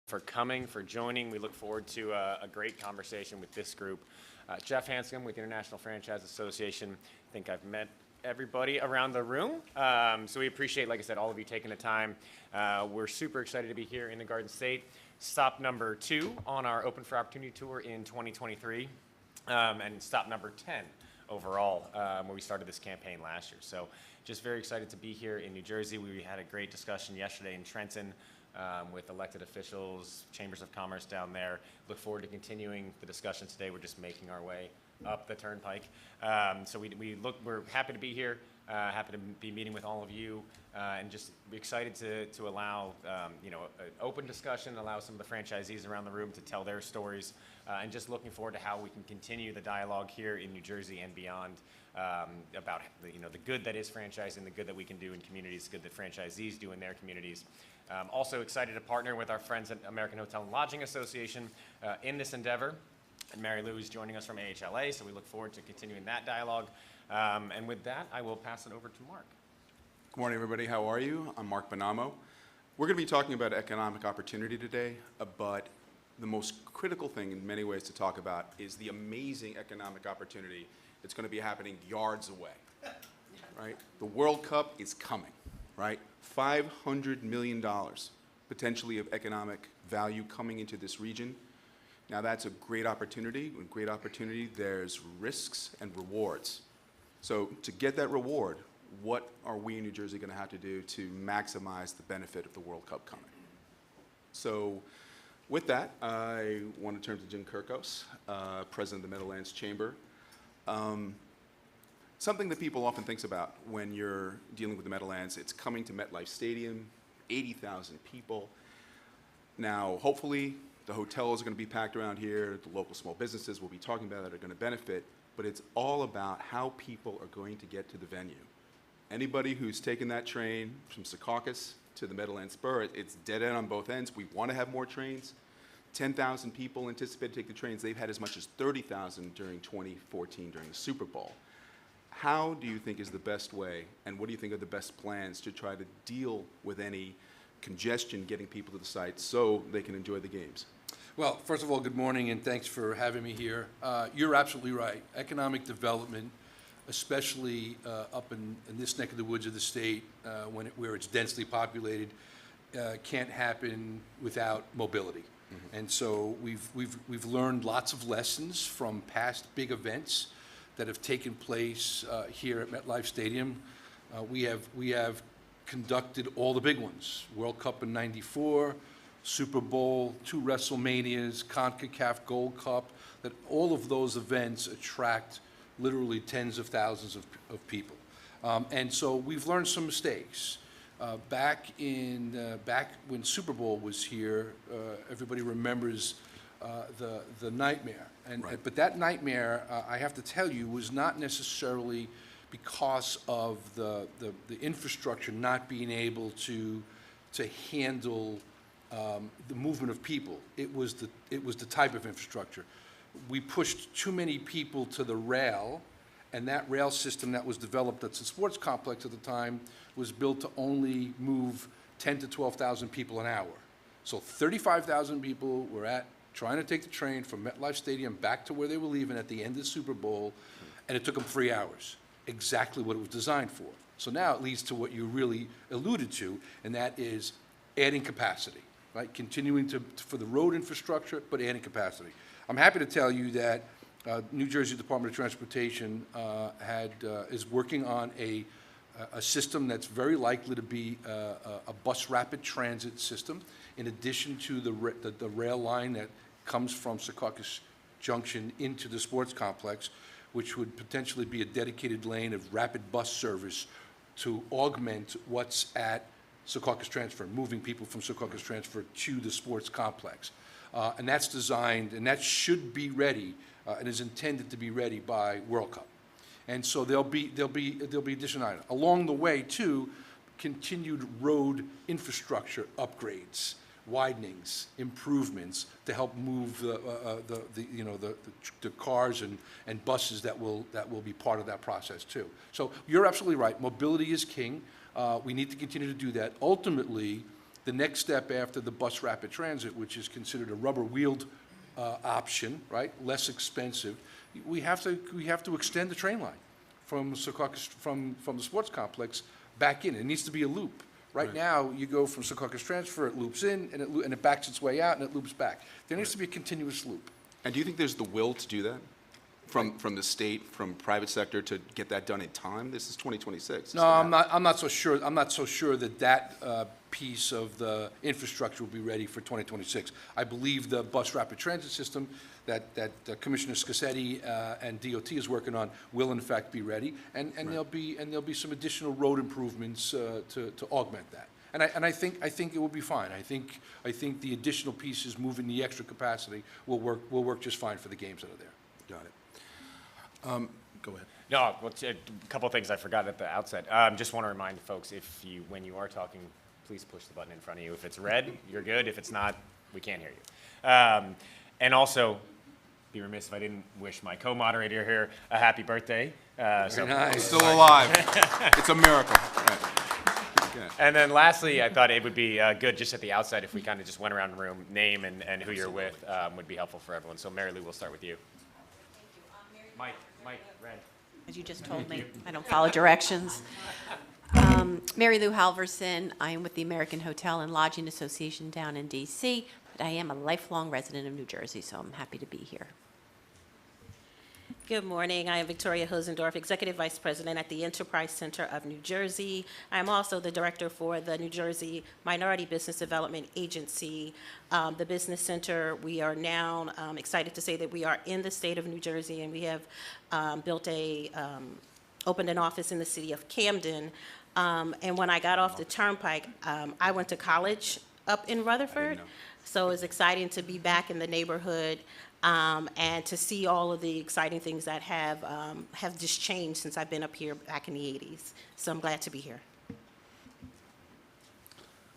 for coming, for joining. We look forward to a great conversation with this group. Jeff Hanscom with the International Franchise Association. I think I've met everybody around the room. So we appreciate, like I said, all of you taking the time. We're super excited to be here in the Garden State. Stop number 2 on our Open for Opportunity Tour in 2023, and stop number 10 overall, where we started this campaign last year. So just very excited to be here in New Jersey. We had a great discussion yesterday in Trenton with elected officials, chambers of commerce down there. Look forward to continuing the discussion today. We're just making our way up the turnpike. So we're happy to be here, happy to be meeting with all of you, and just excited to allow an open discussion, allow some of the franchisees around the room to tell their stories, and just looking forward to how we can continue the dialogue here in New Jersey and beyond about the good that is franchising, the good that we can do in communities, the good that franchisees do in their communities. Also excited to partner with our friends at American Hotel and Lodging Association in this endeavor. And Mary Lou is joining us from AHLA, so we look forward to continuing that dialogue. And with that, I will pass it over to Mark. Good morning, everybody. How are you? I'm Mark Bonamo. We're going to be talking about economic opportunity today, but the most critical thing in many ways to talk about is the amazing economic opportunity that's going to be happening yards away, right? The World Cup is coming, right? $500 million potentially of economic value coming into this region. Now that's a great opportunity. With great opportunity, there's risks and rewards. So to get that reward, what are we in New Jersey going to have to do to maximize the benefit of the World Cup coming? So with that, I want to turn to Jim Kirkos, President of the Meadowlands Chamber. Something that people often think about when you're dealing with the Meadowlands, it's coming to MetLife Stadium, 80,000 people. Now, hopefully, the hotels are going to be packed around here. The local small businesses we'll be talking about that are going to benefit. But it's all about how people are going to get to the venue. Anybody who's taken that train from Secaucus to the Meadowlands Spur, it's dead end on both ends. We want to have more trains. 10,000 people anticipate to take the trains. They've had as much as 30,000 during 2014 during the Super Bowl. How do you think is the best way, and what do you think are the best plans to try to deal with any congestion getting people to the site so they can enjoy the games? Well, first of all, good morning, and thanks for having me here. You're absolutely right. Economic development, especially up in this neck of the woods of the state, where it's densely populated, can't happen without mobility. Mm-hmm. And so we've learned lots of lessons from past big events that have taken place here at MetLife Stadium. We have conducted all the big ones: World Cup in '94, Super Bowl, 2 WrestleManias, CONCACAF Gold Cup. That all of those events attract literally tens of thousands of people, and so we've learned some mistakes. Back when Super Bowl was here, everybody remembers the nightmare. Right. But that nightmare, I have to tell you, was not necessarily because of the infrastructure not being able to handle the movement of people. It was the type of infrastructure. We pushed too many people to the rail, and that rail system that was developed at the sports complex at the time was built to only move 10 to 12,000 people an hour. So 35,000 people were trying to take the train from MetLife Stadium back to where they were leaving at the end of the Super Bowl, and it took them 3 hours, exactly what it was designed for. So now it leads to what you really alluded to, and that is adding capacity, right? Continuing for the road infrastructure, but adding capacity. I'm happy to tell you that New Jersey Department of Transportation is working on a system that's very likely to be a bus rapid transit system, in addition to the rail line that comes from Secaucus Junction into the sports complex, which would potentially be a dedicated lane of rapid bus service to augment what's at Secaucus Transfer, moving people from Secaucus Transfer to the sports complex. And that's designed, and that should be ready, and is intended to be ready by World Cup. And so there'll be additional items. Along the way, too, continued road infrastructure upgrades, widenings, improvements to help move the cars and buses that will be part of that process too. So you're absolutely right. Mobility is king. We need to continue to do that. Ultimately, the next step after the bus rapid transit, which is considered a rubber-wheeled option, right, less expensive, we have to extend the train line from Secaucus, from the sports complex back in. It needs to be a loop. Right now, you go from Secaucus Transfer, it loops in, and it backs its way out, and it loops back. There needs to be a continuous loop. And do you think there's the will to do that? From the state, from private sector, to get that done in time? This is 2026. No, I'm not so sure. I'm not so sure that piece of the infrastructure will be ready for 2026. I believe the bus rapid transit system that Commissioner Scassetti and DOT is working on will in fact be ready, and there'll be some additional road improvements to augment that. And I think it will be fine. I think the additional pieces, moving the extra capacity, will work just fine for the games that are there. Got it. Go ahead. No, well, a couple of things I forgot at the outset. Just want to remind folks, when you are talking, please push the button in front of you. If it's red, you're good. If it's not, we can't hear you. And also, be remiss if I didn't wish my co-moderator here a happy birthday. Very nice. Still alive. It's a miracle. Right. Okay. And then lastly, I thought it would be good just at the outset if we kind of just went around the room, name and who you're with would be helpful for everyone. So Mary Lou, we'll start with you. Mike, red. As you just told me, I don't follow directions. Mary Lou Halverson, I am with the American Hotel and Lodging Association down in D.C., but I am a lifelong resident of New Jersey, so I'm happy to be here. Good morning. I am Victoria Hosendorf, Executive Vice President at the Enterprise Center of New Jersey. I'm also the Director for the New Jersey Minority Business Development Agency. The Business Center, we are now excited to say that we are in the state of New Jersey, and we have opened an office in the city of Camden. And when I got off the Turnpike, I went to college up in Rutherford, so it's exciting to be back in the neighborhood. And to see all of the exciting things that have just changed since I've been up here back in the 80s. So I'm glad to be here.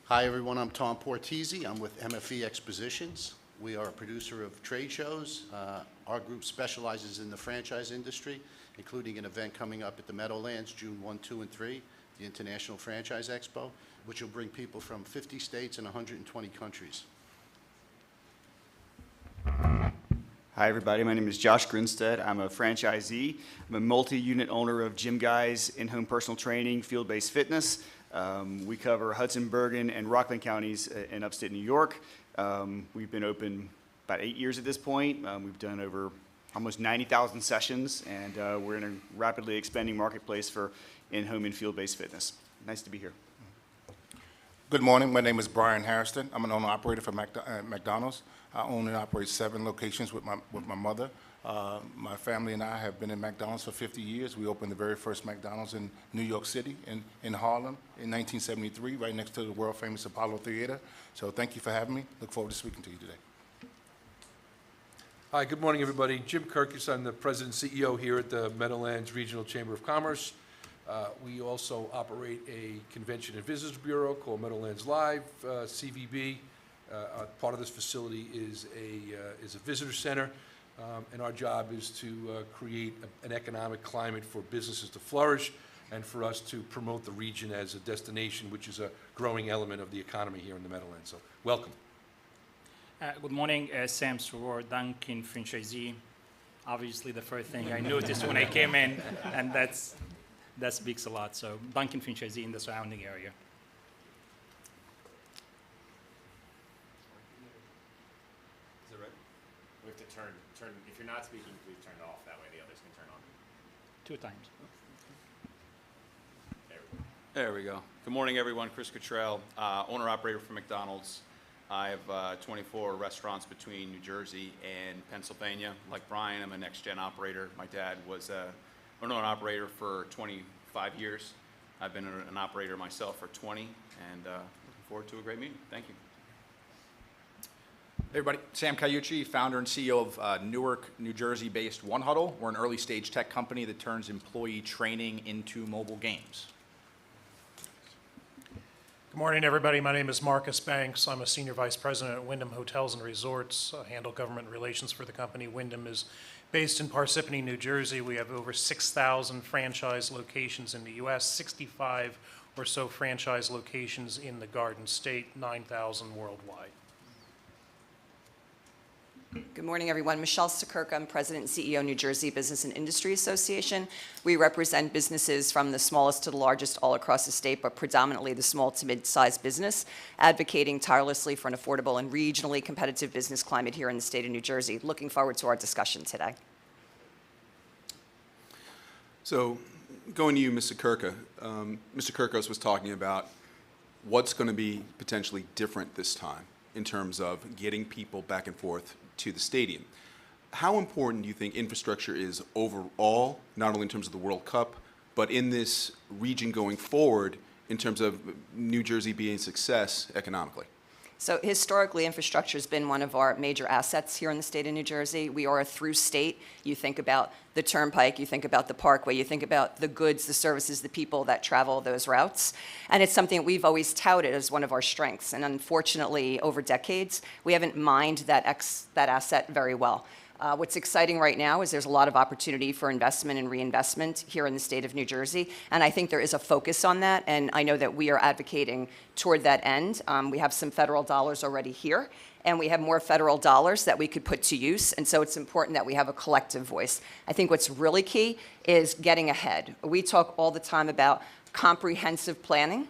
Hi, everyone. I'm Tom Portese. I'm with MFE Expositions. We are a producer of trade shows. Our group specializes in the franchise industry, including an event coming up at the Meadowlands, June 1, 2, and 3, the International Franchise Expo, which will bring people from 50 states and 120 countries. Hi, everybody. My name is Josh Grinstead. I'm a franchisee. I'm a multi-unit owner of Gym Guys, in-home personal training, field-based fitness. We cover Hudson, Bergen, and Rockland counties in upstate New York. We've been open about 8 years at this point. We've done over almost 90,000 sessions, and we're in a rapidly expanding marketplace for in-home and field-based fitness. Nice to be here. Good morning. My name is Brian Harrison. I'm an owner-operator for McDonald's. I own and operate 7 locations with my mother. My family and I have been in McDonald's for 50 years. We opened the very first McDonald's in New York City, in Harlem, in 1973, right next to the world-famous Apollo Theater. So thank you for having me. Look forward to speaking to you today. Hi, good morning, everybody. Jim Kirkus. I'm the President and CEO here at the Meadowlands Regional Chamber of Commerce. We also operate a convention and visitors bureau called Meadowlands Live, CVB. Part of this facility is a visitor center, and our job is to create an economic climate for businesses to flourish and for us to promote the region as a destination, which is a growing element of the economy here in the Meadowlands. So, welcome. Good morning, Sam Soror, Dunkin' franchisee. Obviously, the first thing I noticed when I came in, and that speaks a lot. So, Dunkin' franchisee in the surrounding area. We have to turn, if you're not speaking, please turn it off. That way the others can turn on. 2 times. There we go. There we go. Good morning, everyone. Chris Cottrell, owner-operator for McDonald's. I have 24 restaurants between New Jersey and Pennsylvania. Like Brian, I'm a next-gen operator. My dad was an owner-operator for 25 years. I've been an operator myself for 20, and looking forward to a great meeting. Thank you. Hey everybody, Sam Cayucci, founder and CEO of Newark, New Jersey-based One Huddle. We're an early-stage tech company that turns employee training into mobile games. Good morning, everybody. My name is Marcus Banks. I'm a Senior Vice President at Wyndham Hotels and Resorts. I handle government relations for the company. Wyndham is based in Parsippany, New Jersey. We have over 6,000 franchise locations in the U.S., 65 or so franchise locations in the Garden State, 9,000 worldwide. Good morning, everyone. Michelle Stakirka, I'm President and CEO, New Jersey Business and Industry Association. We represent businesses from the smallest to the largest all across the state, but predominantly the small to mid-sized business, advocating tirelessly for an affordable and regionally competitive business climate here in the state of New Jersey. Looking forward to our discussion today. So, going to you, Mr. Kirka. Mr. Kirkos was talking about what's going to be potentially different this time in terms of getting people back and forth to the stadium. How important do you think infrastructure is overall, not only in terms of the World Cup, but in this region going forward in terms of New Jersey being a success economically? So historically, infrastructure has been one of our major assets here in the state of New Jersey. We are a through state. You think about the turnpike, you think about the parkway, you think about the goods, the services, the people that travel those routes. And it's something we've always touted as one of our strengths. And unfortunately, over decades, we haven't mined that asset very well. What's exciting right now is there's a lot of opportunity for investment and reinvestment here in the state of New Jersey, and I think there is a focus on that, and I know that we are advocating toward that end. We have some federal dollars already here, and we have more federal dollars that we could put to use, and so it's important that we have a collective voice. I think what's really key is getting ahead. We talk all the time about comprehensive planning,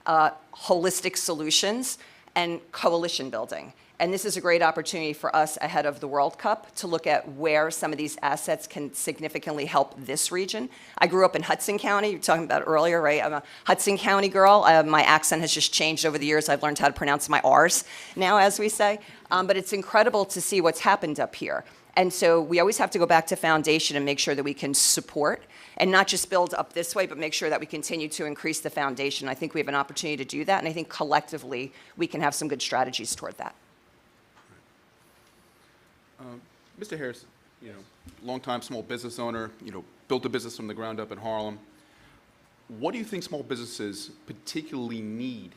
holistic solutions, and coalition building. And this is a great opportunity for us ahead of the World Cup to look at where some of these assets can significantly help this region. I grew up in Hudson County, you were talking about earlier, right? I'm a Hudson County girl. My accent has just changed over the years. I've learned how to pronounce my R's now, as we say. But it's incredible to see what's happened up here. And so we always have to go back to foundation and make sure that we can support and not just build up this way, but make sure that we continue to increase the foundation. I think we have an opportunity to do that, and I think collectively we can have some good strategies toward that. Mr. Harris, longtime small business owner, built a business from the ground up in Harlem. What do you think small businesses particularly need?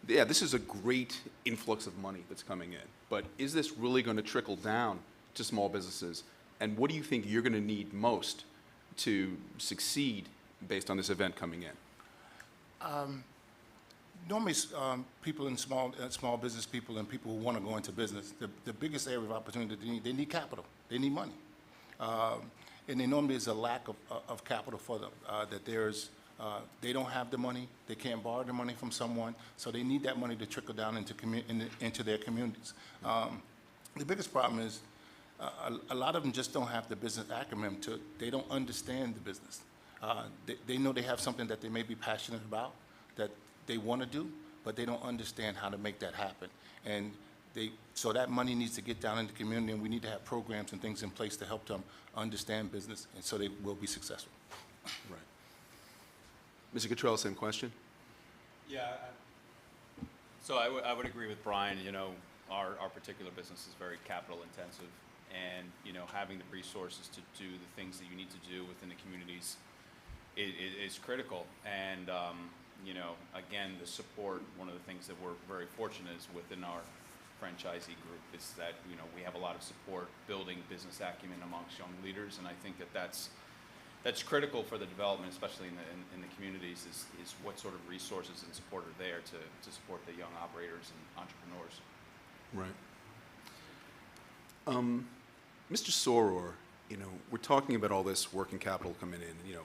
This is a great influx of money that's coming in, but is this really going to trickle down to small businesses? And what do you think you're going to need most to succeed based on this event coming in? Normally, people in small business people and people who want to go into business, the biggest area of opportunity, they need capital. They need money. And there normally is a lack of capital for them, they don't have the money, they can't borrow the money from someone, so they need that money to trickle down into their communities. The biggest problem is a lot of them just don't have the business acumen they don't understand the business. They know they have something that they may be passionate about, that they want to do, but they don't understand how to make that happen. And so that money needs to get down in the community, and we need to have programs and things in place to help them understand business, and so they will be successful. Right. Mr. Cottrell, same question? Yeah. So I would agree with Brian. Our particular business is very capital intensive, and having the resources to do the things that you need to do within the communities is critical. And again, the support, one of the things that we're very fortunate is within our franchisee group is that, we have a lot of support building business acumen amongst young leaders, and I think that that's critical for the development, especially in the communities, is what sort of resources and support are there to support the young operators and entrepreneurs. Right. Mr. Soror, we're talking about all this working capital coming in,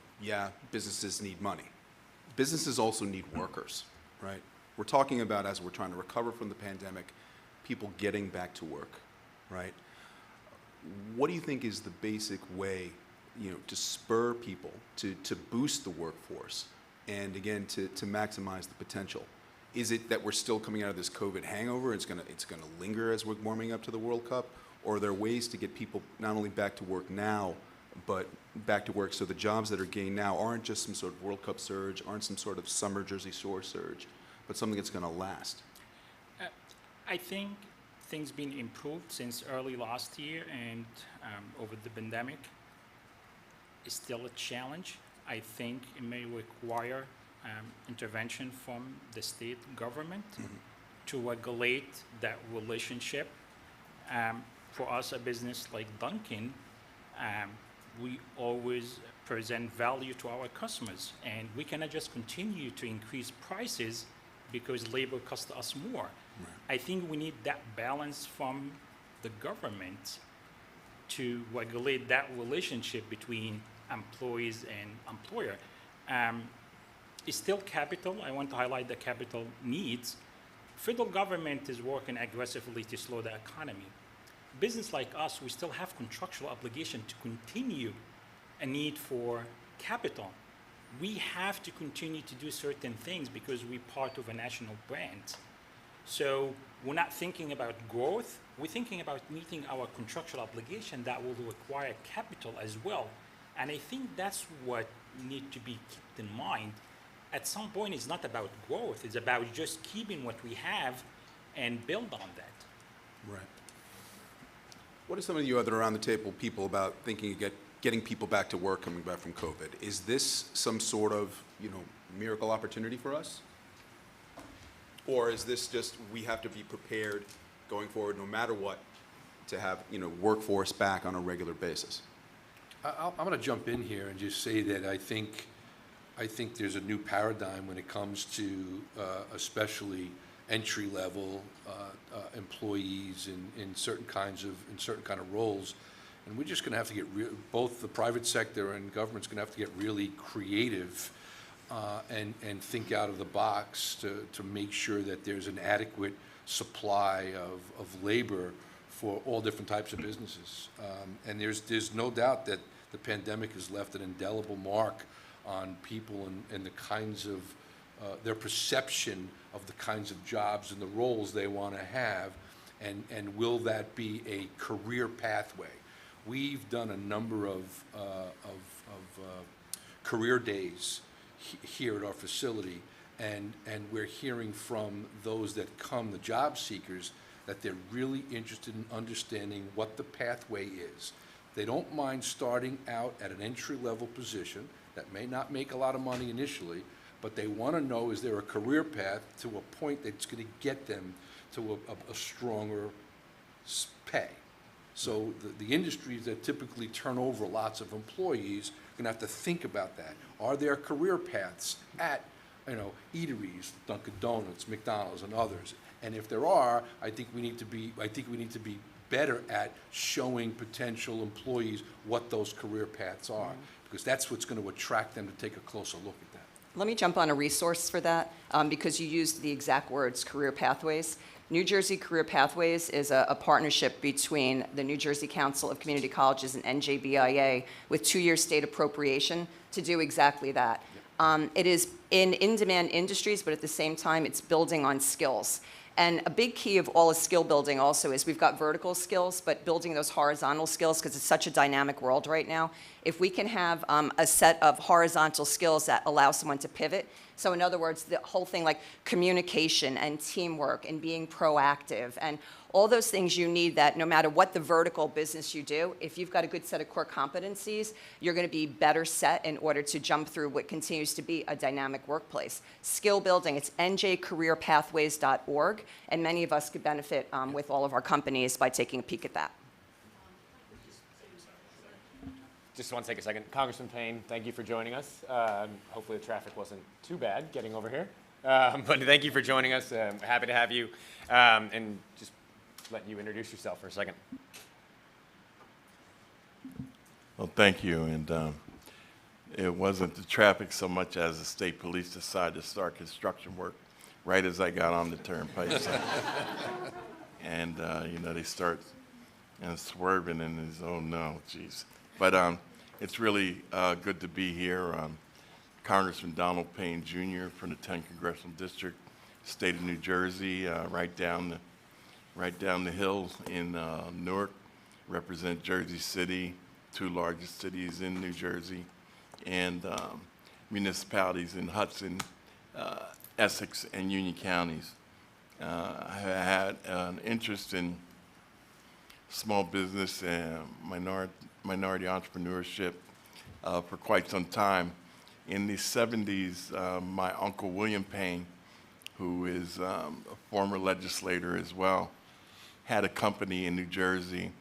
businesses need money. Businesses also need workers, right? We're talking about, as we're trying to recover from the pandemic, people getting back to work, right? What do you think is the basic way, to spur people, to boost the workforce, and again, to maximize the potential? Is it that we're still coming out of this COVID hangover, it's gonna linger as we're warming up to the World Cup? Or are there ways to get people not only back to work now, but back to work so the jobs that are gained now aren't just some sort of World Cup surge, aren't some sort of summer Jersey Shore surge, but something that's going to last? I think things been improved since early last year and over the pandemic. It's still a challenge. I think it may require intervention from the state government to regulate that relationship. For us, a business like Dunkin', we always present value to our customers. And we cannot just continue to increase prices because labor costs us more. I think we need that balance from the government to regulate that relationship between employees and employer. It's still capital. I want to highlight the capital needs. Federal government is working aggressively to slow the economy. Business like us, we still have contractual obligation to continue a need for capital. We have to continue to do certain things because we're part of a national brand. So we're not thinking about growth, we're thinking about meeting our contractual obligation that will require capital as well. And I think that's what needs to be kept in mind. At some point, it's not about growth, it's about just keeping what we have and build on that. Right. What are some of you other around the table people about thinking of getting people back to work coming back from COVID? Is this some sort of, miracle opportunity for us? Or is this just we have to be prepared going forward no matter what to have, workforce back on a regular basis? I'm going to jump in here and just say that I think there's a new paradigm when it comes to especially entry-level employees in certain kind of roles, and we're just going to have to get both the private sector and government's going to have to get really creative and think out of the box to make sure that there's an adequate supply of labor for all different types of businesses. And there's no doubt that the pandemic has left an indelible mark on people and the kinds of their perception of the kinds of jobs and the roles they want to have, and will that be a career pathway? We've done a number of career days here at our facility, and we're hearing from those that come, the job seekers, that they're really interested in understanding what the pathway is. They don't mind starting out at an entry-level position that may not make a lot of money initially, but they want to know, is there a career path to a point that's going to get them to a stronger pay? So the industries that typically turn over lots of employees are going to have to think about that. Are there career paths at, eateries, Dunkin' Donuts, McDonald's, and others? And if there are, I think we need to be better at showing potential employees what those career paths are, because that's what's going to attract them to take a closer look at that. Let me jump on a resource for that, because you used the exact words, career pathways. New Jersey Career Pathways is a partnership between the New Jersey Council of Community Colleges and NJBIA with 2-year state appropriation to do exactly that. It is in-demand industries, but at the same time, it's building on skills. And a big key of all is skill building also is we've got vertical skills, but building those horizontal skills, because it's such a dynamic world right now. If we can have a set of horizontal skills that allow someone to pivot, so in other words, the whole thing like communication and teamwork and being proactive and all those things you need, that no matter what the vertical business you do, if you've got a good set of core competencies, you're going to be better set in order to jump through what continues to be a dynamic workplace. Skill building, it's njcareerpathways.org, and many of us could benefit with all of our companies by taking a peek at that. Just want to take a second. Congressman Payne, thank you for joining us. Hopefully the traffic wasn't too bad getting over here. But thank you for joining us. Happy to have you. And just letting you introduce yourself for a second. Well, thank you. And it wasn't the traffic so much as the state police decided to start construction work right as I got on the turnpike. So. And, they start swerving and it's, oh no, geez. But it's really good to be here. Congressman Donald Payne Jr. from the 10th Congressional District, state of New Jersey, right down the hill in Newark, represent Jersey City, 2 largest cities in New Jersey, and municipalities in Hudson, Essex, and Union counties. I had an interest in small business and minority entrepreneurship for quite some time. In the 70s, my uncle William Payne, who is a former legislator as well, had a company in New Jersey,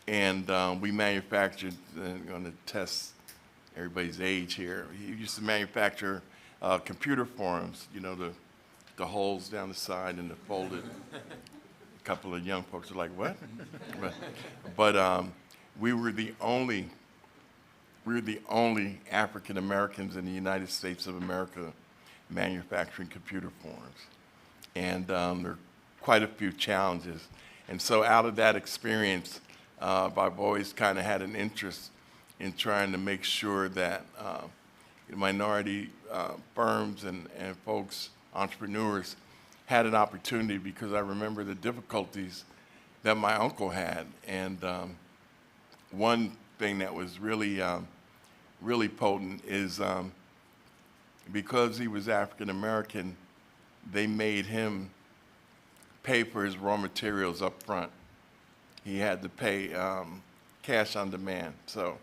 and we manufactured, I'm going to test everybody's age here. He used to manufacture computer forms, you know, the holes down the side and the folded. A couple of young folks are like, what? but we were the only African Americans in the United States of America manufacturing computer forms. And there are quite a few challenges. And so out of that experience, I've always kind of had an interest in trying to make sure that minority firms and folks, entrepreneurs, had an opportunity, because I remember the difficulties that my uncle had. And one thing that was really, really potent is because he was African American, they made him pay for his raw materials up front. He had to pay cash on demand. So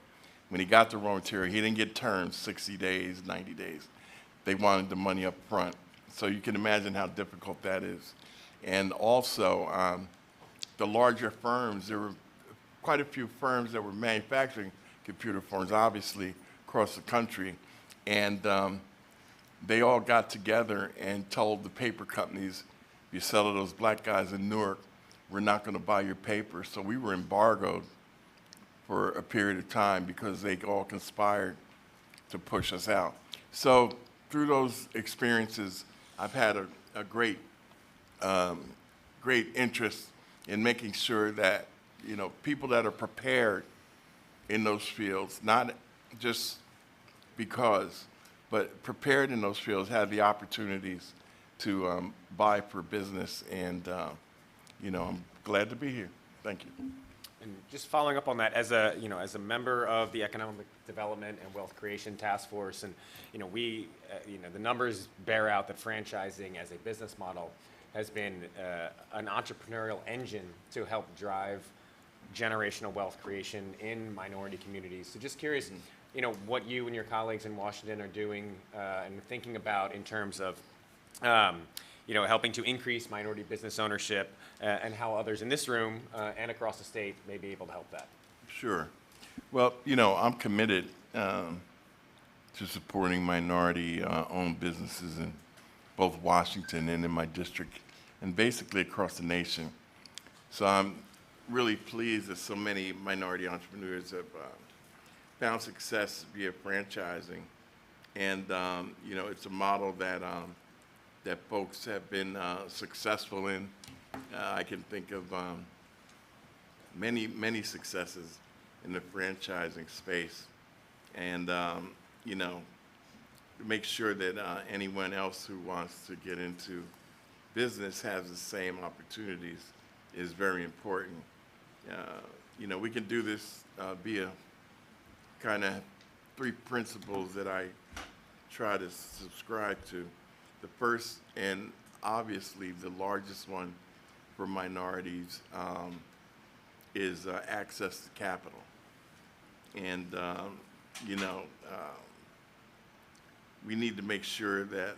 when he got the raw material, he didn't get terms 60 days, 90 days. They wanted the money up front. So you can imagine how difficult that is. And also, the larger firms, there were quite a few firms that were manufacturing computer forms, obviously, across the country. And they all got together and told the paper companies, if you sell to those black guys in Newark, we're not going to buy your paper. So we were embargoed for a period of time because they all conspired to push us out. So through those experiences, I've had a great, great interest in making sure that, you know, people that are prepared in those fields, not just because, but prepared in those fields, have the opportunities to buy for business. And, you know, I'm glad to be here. Thank you. And just following up on that, as a as a member of the Economic Development and Wealth Creation Task Force, and we, the numbers bear out that franchising as a business model has been an entrepreneurial engine to help drive generational wealth creation in minority communities. So just curious, what you and your colleagues in Washington are doing and thinking about in terms of helping to increase minority business ownership, and how others in this room and across the state may be able to help that. Sure. Well, I'm committed to supporting minority-owned businesses in both Washington and in my district, and basically across the nation. So I'm really pleased that so many minority entrepreneurs have found success via franchising. And, it's a model that that folks have been successful in. I can think of many successes in the franchising space. And, to make sure that anyone else who wants to get into business has the same opportunities is very important. We can do this via kind of 3 principles that I try to subscribe to. The first, and obviously the largest one for minorities, is access to capital. And, we need to make sure that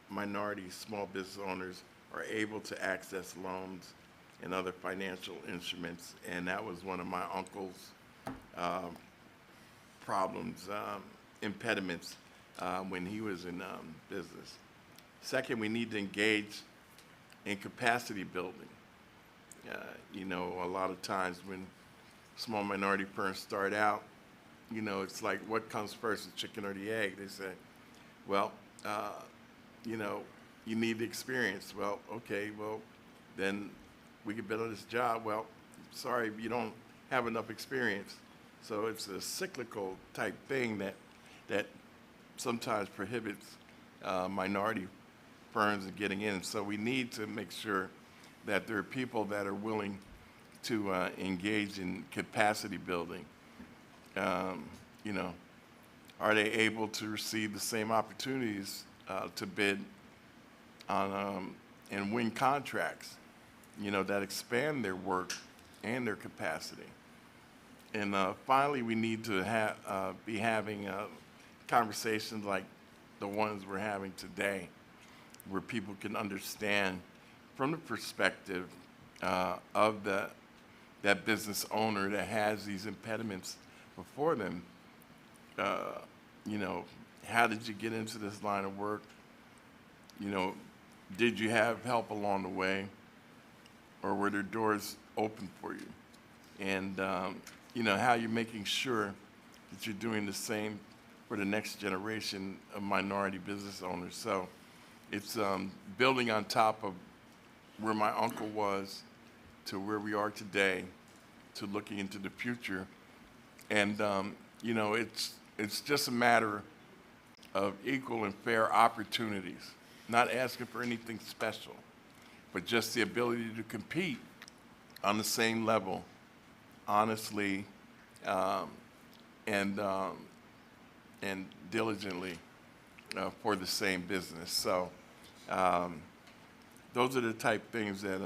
minority small business owners are able to access loans and other financial instruments. And that was one of my uncle's problems, impediments, when he was in business. Second, we need to engage in capacity building. A lot of times when small minority firms start out, it's like, what comes first, the chicken or the egg? They say, well, you need the experience. Well, okay, well, then we can build this job. Well, sorry, you don't have enough experience. So it's a cyclical type thing that sometimes prohibits minority firms in getting in. So we need to make sure that there are people that are willing to engage in capacity building. Are they able to receive the same opportunities to bid on and win contracts, that expand their work and their capacity? And finally, we need to be having conversations like the ones we're having today, where people can understand from the perspective of that business owner that has these impediments before them, you know, how did you get into this line of work? You know, did you have help along the way, or were there doors open for you? And, you know, how you're making sure that you're doing the same for the next generation of minority business owners. So it's building on top of where my uncle was to where we are today, to looking into the future. And, you know, it's just a matter of equal and fair opportunities, not asking for anything special, but just the ability to compete on the same level, honestly, and diligently for the same business. So those are the type things that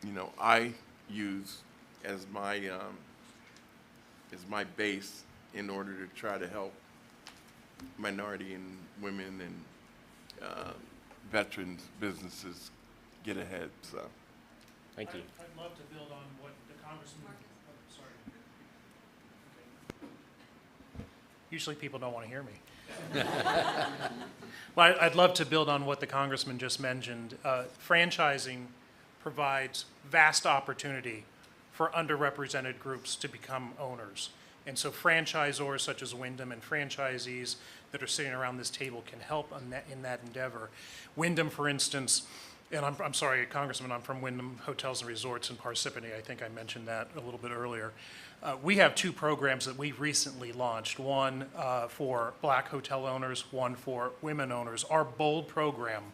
you know, I use as my base in order to try to help minority and women and veterans businesses get ahead. So Thank you. I'd love to build on what the Congressman, oh, sorry. Okay. Usually people don't want to hear me. Well, I'd love to build on what the Congressman just mentioned. Franchising provides vast opportunity for underrepresented groups to become owners. And so franchisors such as Wyndham and franchisees that are sitting around this table can help in that endeavor. Wyndham, for instance, and I'm sorry, Congressman, I'm from Wyndham Hotels and Resorts in Parsippany. I think I mentioned that a little bit earlier. We have two programs that we've recently launched, one for Black hotel owners, one for women owners. Our BOLD program,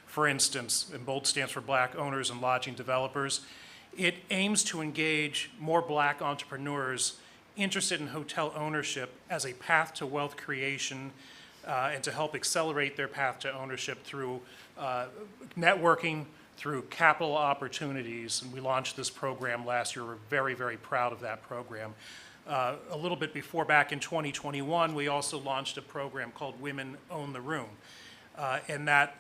for instance, and BOLD stands for Black Owners and Lodging Developers, it aims to engage more Black entrepreneurs interested in hotel ownership as a path to wealth creation and to help accelerate their path to ownership through networking, through capital opportunities. And we launched this program last year. We're very, very proud of that program. A little bit before, back in 2021, we also launched a program called Women Own the Room. And that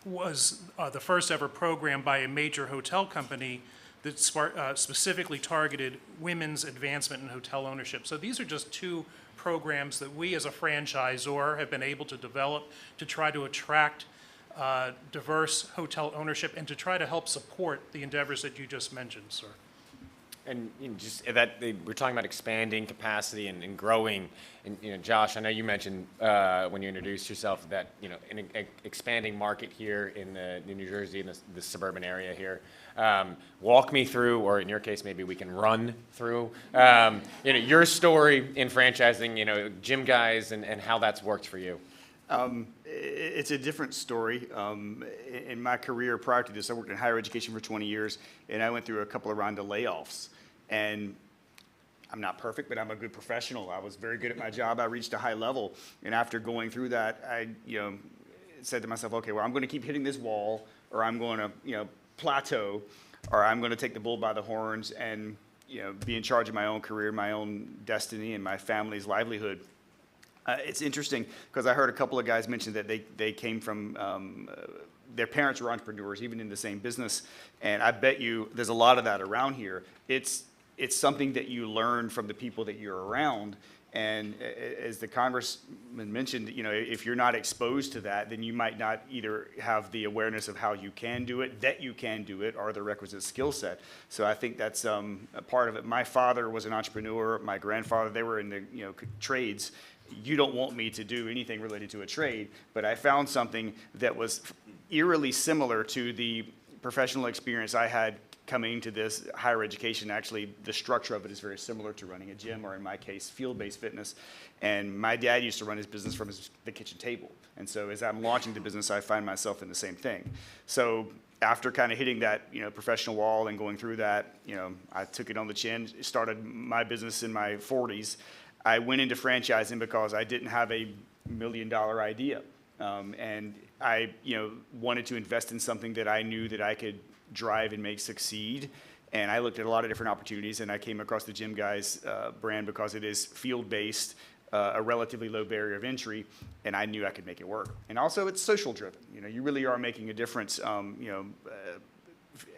was the first ever program by a major hotel company that specifically targeted women's advancement in hotel ownership. So these are just two programs that we as a franchisor have been able to develop to try to attract diverse hotel ownership and to try to help support the endeavors that you just mentioned, sir. And you know, just that we're talking about expanding capacity and growing. And you know, Josh, I know you mentioned when you introduced yourself that you know an expanding market here in New Jersey, in the suburban area here. Walk me through, or in your case, maybe we can run through, you know, your story in franchising. You know, Gym Guys and how that's worked for you. It's a different story. In my career prior to this, I worked in higher education for 20 years, and I went through a couple of rounds of layoffs. And I'm not perfect, but I'm a good professional. I was very good at my job. I reached a high level. And after going through that, I said to myself, okay, well, I'm going to keep hitting this wall, or I'm going to plateau, or I'm going to take the bull by the horns and be in charge of my own career, my own destiny, and my family's livelihood. It's interesting because I heard a couple of guys mention that they came from, their parents were entrepreneurs, even in the same business. And I bet you there's a lot of that around here. It's something that you learn from the people that you're around. And as the Congressman mentioned, if you're not exposed to that, then you might not either have the awareness of how you can do it, that you can do it, or the requisite skill set. So I think that's a part of it. My father was an entrepreneur. My grandfather, they were in the trades. You don't want me to do anything related to a trade, but I found something that was eerily similar to the professional experience I had coming into this higher education. Actually, the structure of it is very similar to running a gym, or in my case, field-based fitness. And my dad used to run his business from the kitchen table. And so as I'm launching the business, I find myself in the same thing. So after kind of hitting that professional wall and going through that, I took it on the chin, started my business in my 40s. I went into franchising because I didn't have a $1 million idea. And I wanted to invest in something that I knew that I could drive and make succeed. And I looked at a lot of different opportunities, and I came across the Gym Guys brand because it is field-based, a relatively low barrier of entry, and I knew I could make it work. And also it's social driven. You really are making a difference.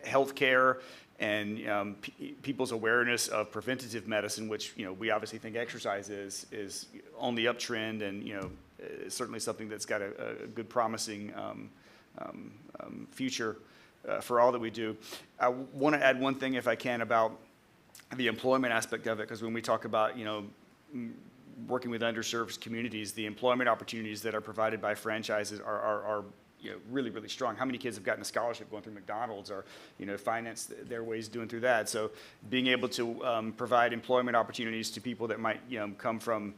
Healthcare and people's awareness of preventative medicine, which we obviously think exercise is on the uptrend, and is certainly something that's got a good promising future for all that we do. I want to add one thing, if I can, about the employment aspect of it, because when we talk about working with underserved communities, the employment opportunities that are provided by franchises are really, really strong. How many kids have gotten a scholarship going through McDonald's, or finance their ways doing through that? So being able to provide employment opportunities to people that might come from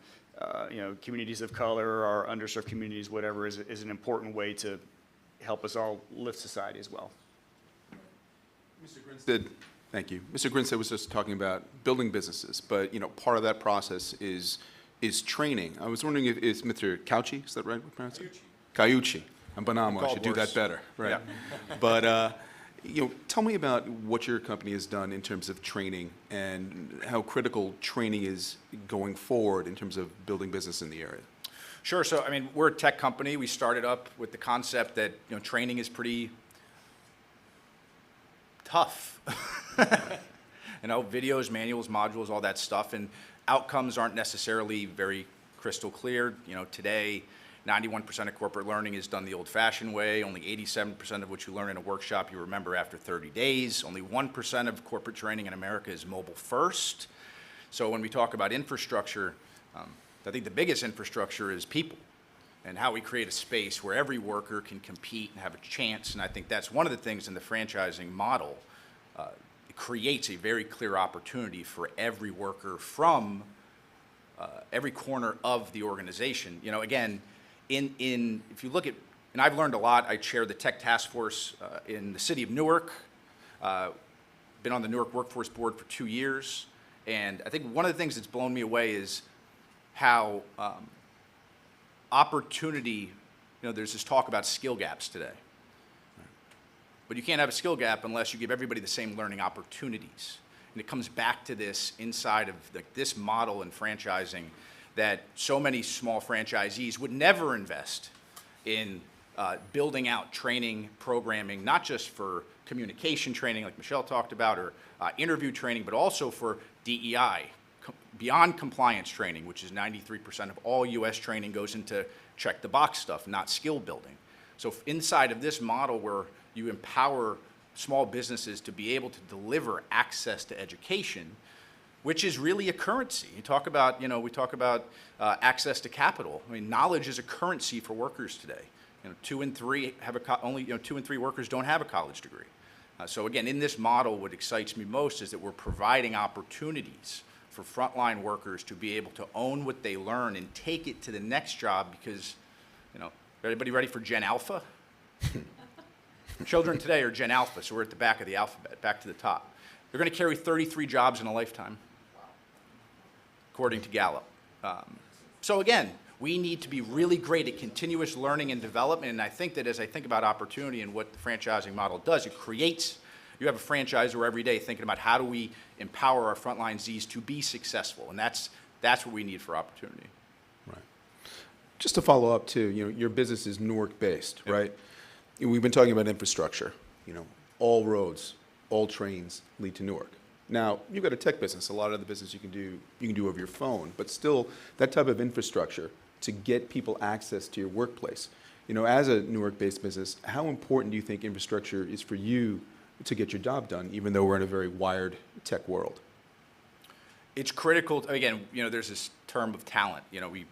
communities of color or underserved communities, whatever, is an important way to help us all lift society as well. Mr. Grinstead, thank you. Mr. Grinstead was just talking about building businesses, but part of that process is training. I was wondering if it's Mr. Cauchi, is that right? Cauchi. I'm Bonamo, I should do that better, right? Yeah. But tell me about what your company has done in terms of training and how critical training is going forward in terms of building business in the area. Sure. So, I mean, we're a tech company. We started up with the concept that training is pretty tough. Videos, manuals, modules, all that stuff, and outcomes aren't necessarily very crystal clear. Today, 91% of corporate learning is done the old-fashioned way. Only 87% of what you learn in a workshop you remember after 30 days. Only 1% of corporate training in America is mobile first. So when we talk about infrastructure, I think the biggest infrastructure is people, and how we create a space where every worker can compete and have a chance. And I think that's one of the things in the franchising model. It creates a very clear opportunity for every worker from every corner of the organization. Again, if you look at, and I've learned a lot. I chair the tech task force in the city of Newark. Been on the Newark Workforce Board for 2 years, and I think one of the things that's blown me away is how opportunity. There's this talk about skill gaps today, but you can't have a skill gap unless you give everybody the same learning opportunities. And it comes back to this inside of this model in franchising, that so many small franchisees would never invest in building out training, programming, not just for communication training like Michelle talked about, or interview training, but also for DEI, beyond compliance training, which is 93% of all U.S. training goes into check the box stuff, not skill building. So inside of this model where you empower small businesses to be able to deliver access to education, which is really a currency. We talk about access to capital. I mean, knowledge is a currency for workers today. 2 in 3 workers don't have a college degree. So again, in this model, what excites me most is that we're providing opportunities for frontline workers to be able to own what they learn and take it to the next job, because, everybody ready for Gen Alpha? Children today are Gen Alpha, so we're at the back of the alphabet, back to the top. They're going to carry 33 jobs in a lifetime, according to Gallup. So again, we need to be really great at continuous learning and development, and I think that as I think about opportunity and what the franchising model does, it creates, you have a franchisor every day thinking about how do we empower our frontline Zs to be successful, and that's what we need for opportunity. Right. Just to follow up too, your business is Newark-based, yep. Right? We've been talking about infrastructure. All roads, all trains lead to Newark. Now, you've got a tech business. A lot of the business you can do over your phone, but still, that type of infrastructure to get people access to your workplace. As a Newark-based business, how important do you think infrastructure is for you to get your job done, even though we're in a very wired tech world? It's critical. Again, there's this term of talent. We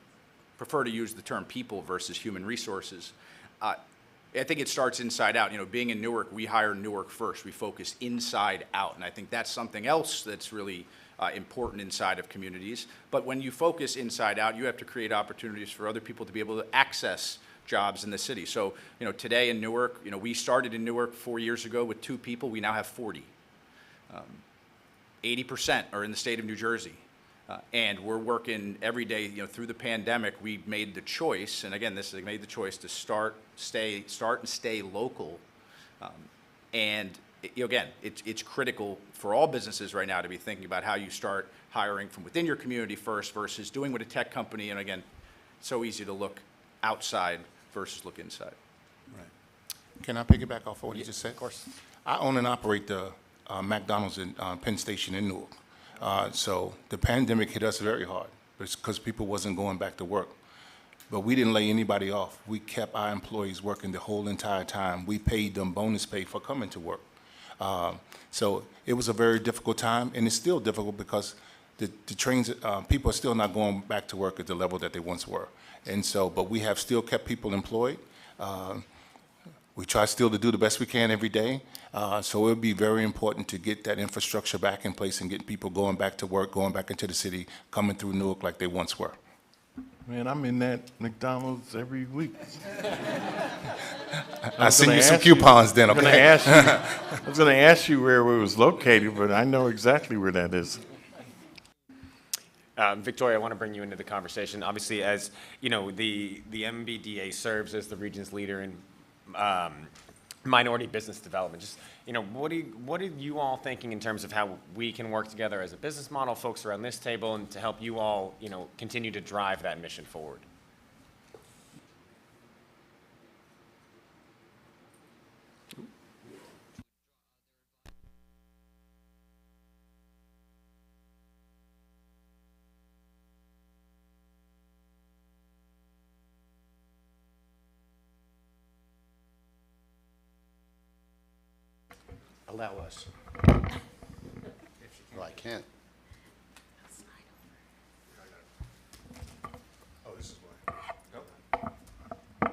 prefer to use the term people versus human resources. I think it starts inside out. Being in Newark, we hire Newark first. We focus inside out, and I think that's something else that's really important inside of communities. But when you focus inside out, you have to create opportunities for other people to be able to access jobs in the city. So, today in Newark, we started in Newark 4 years ago with 2 people. We now have 40. 80% are in the state of New Jersey. And we're working every day, through the pandemic, we made the choice, and again, made the choice to start and stay local. And again, it's critical for all businesses right now to be thinking about how you start hiring from within your community first versus doing with a tech company. And again, it's so easy to look outside versus look inside. Right. Can I piggyback off of what you just said? Of course. I own and operate the McDonald's in Penn Station in Newark. So the pandemic hit us very hard because people wasn't going back to work. But we didn't lay anybody off. We kept our employees working the whole entire time. We paid them bonus pay for coming to work. So it was a very difficult time, and it's still difficult because the trains, people are still not going back to work at the level that they once were. And so, but we have still kept people employed. We try still to do the best we can every day. So it would be very important to get that infrastructure back in place and get people going back to work, going back into the city, coming through Newark like they once were. Man, I'm in that McDonald's every week. I'll send you some coupons then, okay? I was going to ask you where it was located, but I know exactly where that is. Victoria, I want to bring you into the conversation. Obviously, as you know, the MBDA serves as the region's leader in minority business development. Just, you know, what are you all thinking in terms of how we can work together as a business model, folks around this table, and to help you all, you know, continue to drive that mission forward? Allow us. Well, I can't. Oh, this is why.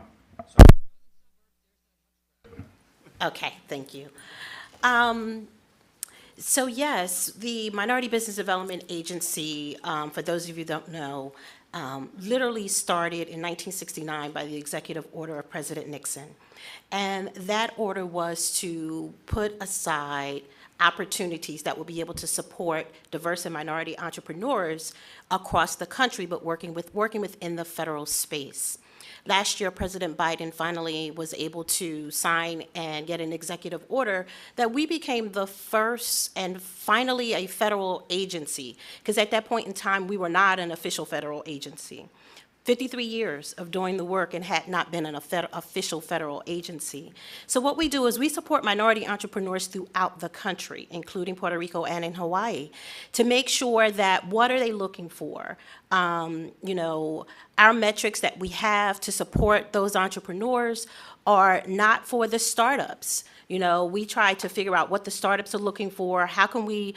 Okay, thank you. So yes, the Minority Business Development Agency, for those of you who don't know, literally started in 1969 by the executive order of President Nixon. And that order was to put aside opportunities that will be able to support diverse and minority entrepreneurs across the country, but working within the federal space. Last year, President Biden finally was able to sign and get an executive order that we became the first and finally a federal agency, because at that point in time, we were not an official federal agency. 53 years of doing the work and had not been an official federal agency. So what we do is we support minority entrepreneurs throughout the country, including Puerto Rico and in Hawaii, to make sure that what are they looking for? You know, our metrics that we have to support those entrepreneurs are not for the startups. You know, we try to figure out what the startups are looking for, how can we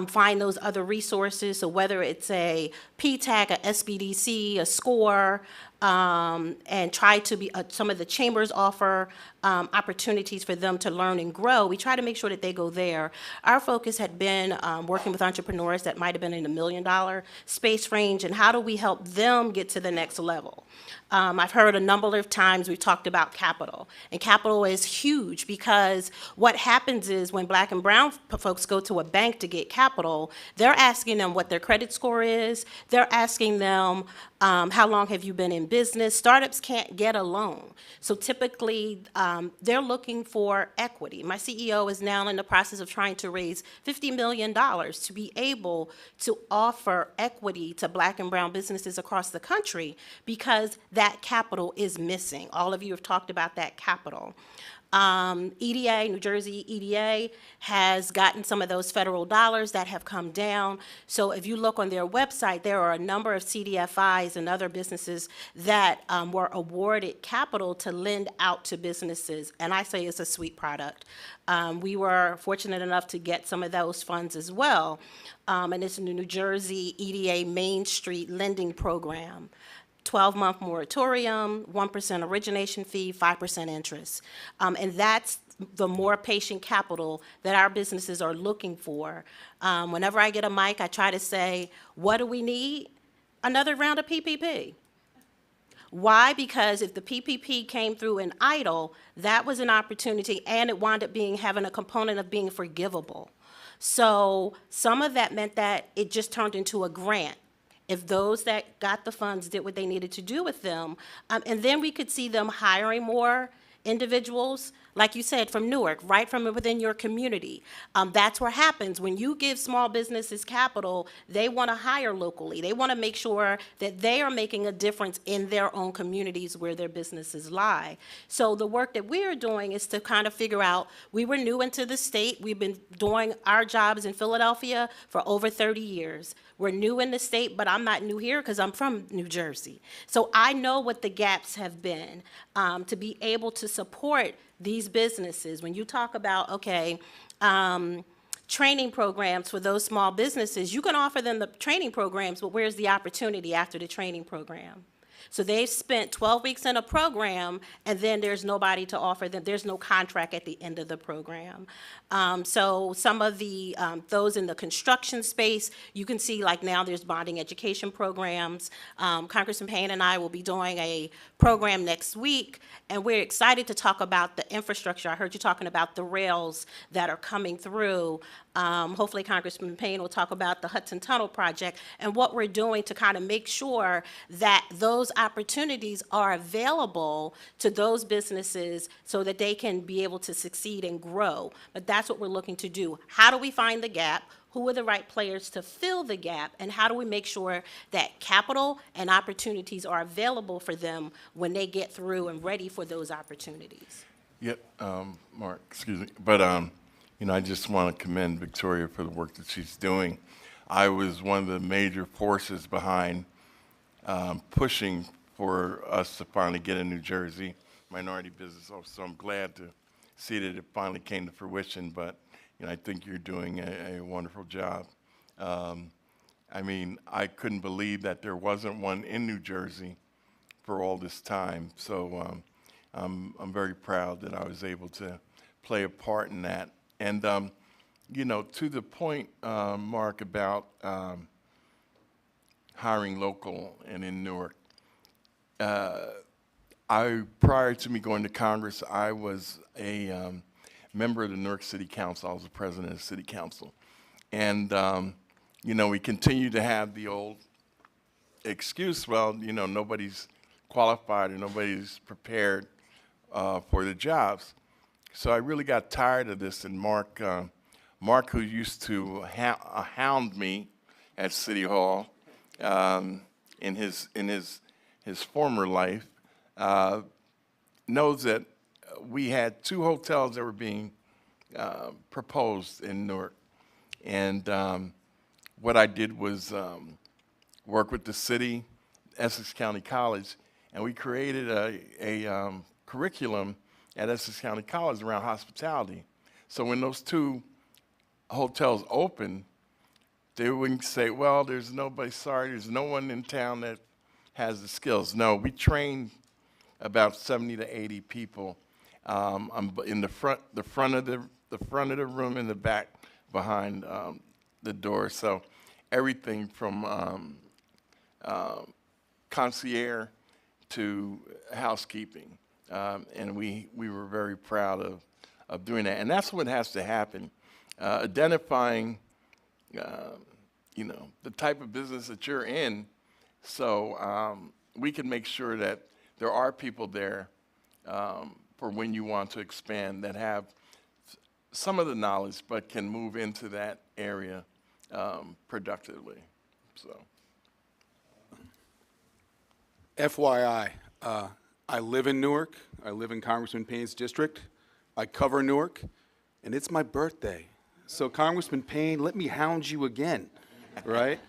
find those other resources, so whether it's a PTAC, a SBDC, a SCORE, and try to be, some of the chambers offer opportunities for them to learn and grow. We try to make sure that they go there. Our focus had been working with entrepreneurs that might have been in $1 million space range, and how do we help them get to the next level? I've heard a number of times we've talked about capital, and capital is huge because what happens is when Black and brown folks go to a bank to get capital, they're asking them what their credit score is, they're asking them how long have you been in business. Startups can't get a loan, so typically they're looking for equity. My CEO is now in the process of trying to raise $50 million to be able to offer equity to Black and brown businesses across the country because that capital is missing. All of you have talked about that capital. EDA, New Jersey EDA, has gotten some of those federal dollars that have come down. So if you look on their website, there are a number of CDFIs and other businesses that were awarded capital to lend out to businesses. And I say it's a sweet product. We were fortunate enough to get some of those funds as well. And it's in the New Jersey EDA Main Street Lending Program. 12-month moratorium, 1% origination fee, 5% interest. And that's the more patient capital that our businesses are looking for. Whenever I get a mic, I try to say, what do we need? Another round of PPP. Why? Because if the PPP came through in idle, that was an opportunity, and it wound up having a component of being forgivable. So some of that meant that it just turned into a grant. If those that got the funds did what they needed to do with them, and then we could see them hiring more individuals. like you said, from Newark, right from within your community. That's what happens. When you give small businesses capital, they want to hire locally. They want to make sure that they are making a difference in their own communities where their businesses lie. So the work that we are doing is to kind of figure out, we were new into the state. We've been doing our jobs in Philadelphia for over 30 years. We're new in the state, but I'm not new here because I'm from New Jersey. So I know what the gaps have been to be able to support these businesses. When you talk about, okay, training programs for those small businesses, you can offer them the training programs, but where's the opportunity after the training program? So they've spent 12 weeks in a program, and then there's nobody to offer them. There's no contract at the end of the program. So some of the, those in the construction space, you can see like now there's bonding education programs. Congressman Payne and I will be doing a program next week, and we're excited to talk about the infrastructure. I heard you talking about the rails that are coming through. Hopefully Congressman Payne will talk about the Hudson Tunnel project and what we're doing to kind of make sure that those opportunities are available to those businesses so that they can be able to succeed and grow. But that's what we're looking to do. How do we find the gap? Who are the right players to fill the gap? And how do we make sure that capital and opportunities are available for them when they get through and ready for those opportunities? Yep, Mark, excuse me. But, you know, I just want to commend Victoria for the work that she's doing. I was one of the major forces behind pushing for us to finally get a New Jersey minority business. So I'm glad to see that it finally came to fruition, but you know, I think you're doing a wonderful job. I mean, I couldn't believe that there wasn't one in New Jersey for all this time. So I'm very proud that I was able to play a part in that. And you know, to the point, Mark, about hiring local and in Newark, prior to me going to Congress, I was a member of the Newark City Council. I was the president of the City Council. And, you know, we continue to have the old excuse, well, you know, nobody's qualified or nobody's prepared for the jobs. So I really got tired of this, and Mark, who used to hound me at City Hall in his former life, knows that we had 2 hotels that were being proposed in Newark. And what I did was work with the city, Essex County College, and we created a curriculum at Essex County College around hospitality. So when those 2 hotels opened, they wouldn't say, well, there's nobody, sorry, there's no one in town that has the skills. No, we trained about 70 to 80 people. I'm in the front of the room, in the back, behind the door. So everything from concierge to housekeeping, and we were very proud of doing that. And that's what has to happen, identifying, you know, the type of business that you're in, so we can make sure that there are people there for when you want to expand that have some of the knowledge but can move into that area productively. So, FYI, I live in Newark. I live in Congressman Payne's district. I cover Newark, and it's my birthday. So Congressman Payne, let me hound you again, right?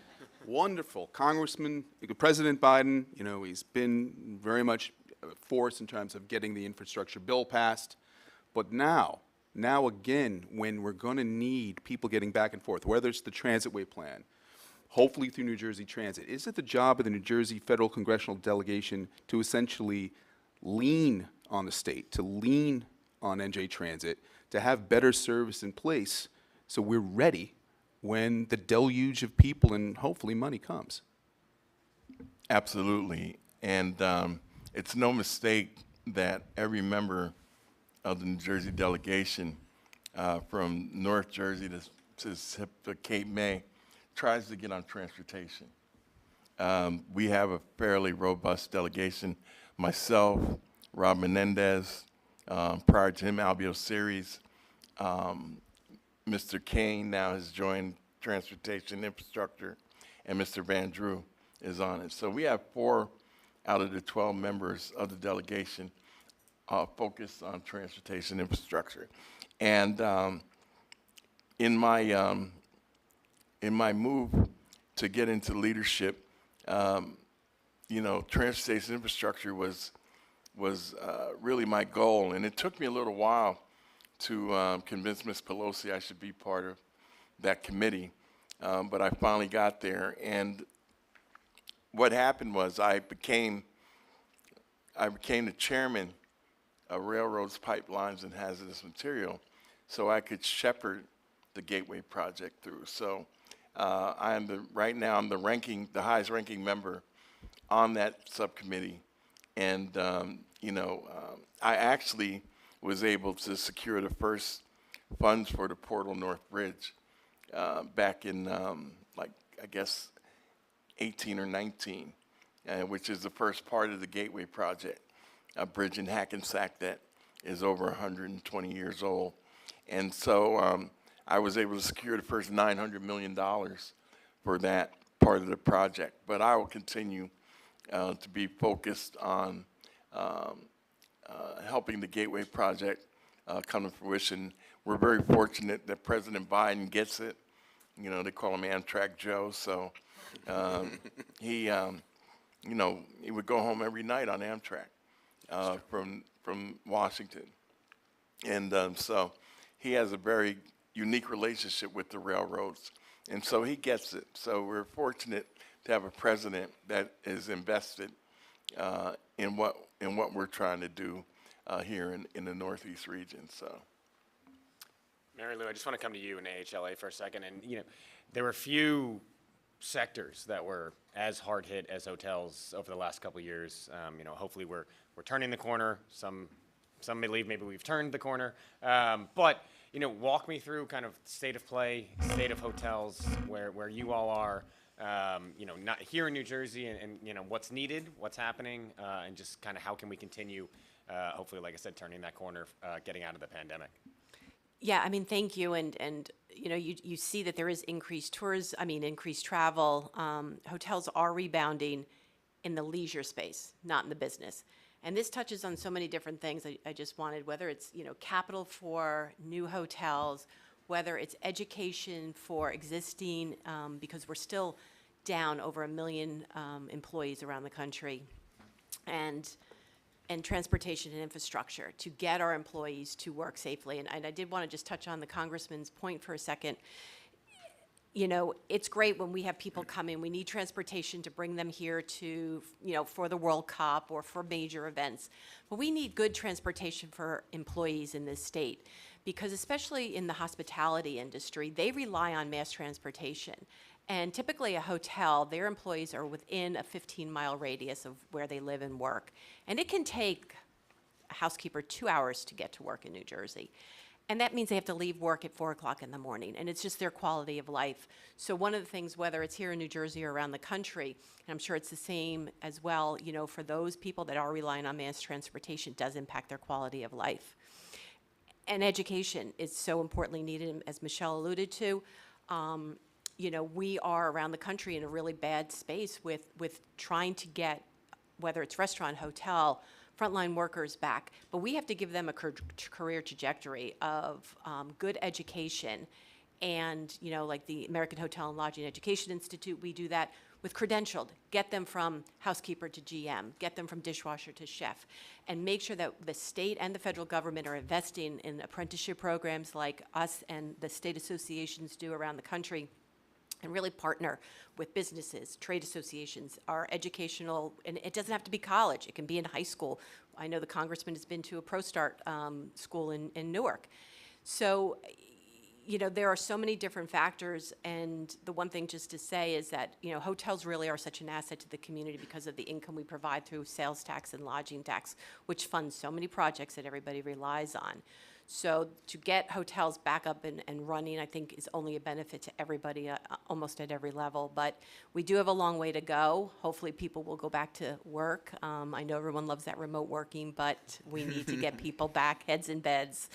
Wonderful. Congressman, President Biden, you know, he's been very much a force in terms of getting the infrastructure bill passed. But now again, when we're going to need people getting back and forth, whether it's the Transitway Plan, hopefully through New Jersey Transit, is it the job of the New Jersey Federal Congressional Delegation to essentially lean on the state, to lean on NJ Transit, to have better service in place so we're ready when the deluge of people and hopefully money comes? Absolutely. And it's no mistake that every member of the New Jersey delegation from North Jersey to Cape May tries to get on transportation. We have a fairly robust delegation. Myself, Rob Menendez, Prior to him, Albio Series, Mr. Kane now has joined Transportation Infrastructure, and Mr. Van Drew is on it. So we have 4 out of the 12 members of the delegation focused on transportation infrastructure. And in my move to get into leadership, transportation infrastructure was really my goal, and it took me a little while to convince Ms. Pelosi I should be part of that committee, but I finally got there. And what happened was I became the chairman of Railroads, Pipelines, and Hazardous Material, so I could shepherd the Gateway project through. So right now I'm the highest ranking member on that subcommittee, and I actually was able to secure the first funds for the Portal North Bridge back in I guess 18 or 19, which is the first part of the Gateway project, a bridge in Hackensack that is over 120 years old. And so I was able to secure the first $900 million for that part of the project. But I will continue to be focused on helping the Gateway project come to fruition. We're very fortunate that President Biden gets it. They call him Amtrak Joe, so he would go home every night on Amtrak from Washington. And so he has a very unique relationship with the railroads, and so he gets it. So we're fortunate to have a president that is invested in what we're trying to do here in the Northeast region. So, Mary Lou, I just want to come to you in AHLA for a second. And there were few sectors that were as hard hit as hotels over the last couple of years. Hopefully we're turning the corner. Some may believe maybe we've turned the corner. But walk me through kind of state of play, state of hotels, where you all are. Not here in New Jersey, and what's needed, what's happening, and just kind of how can we continue, hopefully, like I said, turning that corner, getting out of the pandemic. Yeah, I mean, thank you. And you see that there is increased increased travel. Hotels are rebounding in the leisure space, not in the business. And this touches on so many different things. I just wanted, whether it's, capital for new hotels, whether it's education for existing, because we're still down over 1 million employees around the country, and transportation and infrastructure to get our employees to work safely. And I did want to just touch on the congressman's point for a second. It's great when we have people come in. We need transportation to bring them here to, for the World Cup or for major events. But we need good transportation for employees in this state, because especially in the hospitality industry, they rely on mass transportation. And typically a hotel, their employees are within a 15-mile radius of where they live and work. And it can take a housekeeper 2 hours to get to work in New Jersey. And that means they have to leave work at 4 o'clock in the morning, and it's just their quality of life. So one of the things, whether it's here in New Jersey or around the country, and I'm sure it's the same as well, for those people that are relying on mass transportation, does impact their quality of life. And education is so importantly needed, as Michelle alluded to. We are around the country in a really bad space with trying to get, whether it's restaurant, hotel, frontline workers back, but we have to give them a career trajectory of good education. And, like the American Hotel and Lodging Education Institute, we do that with credentialed, get them from housekeeper to GM, get them from dishwasher to chef, and make sure that the state and the federal government are investing in apprenticeship programs like us and the state associations do around the country, and really partner with businesses, trade associations, our educational, and it doesn't have to be college, it can be in high school. I know the congressman has been to a ProStart school in Newark. So, there are so many different factors, and the one thing just to say is that, hotels really are such an asset to the community because of the income we provide through sales tax and lodging tax, which funds so many projects that everybody relies on. So to get hotels back up and running, I think is only a benefit to everybody, almost at every level. But we do have a long way to go. Hopefully, people will go back to work. I know everyone loves that remote working, but we need to get people back, heads in beds.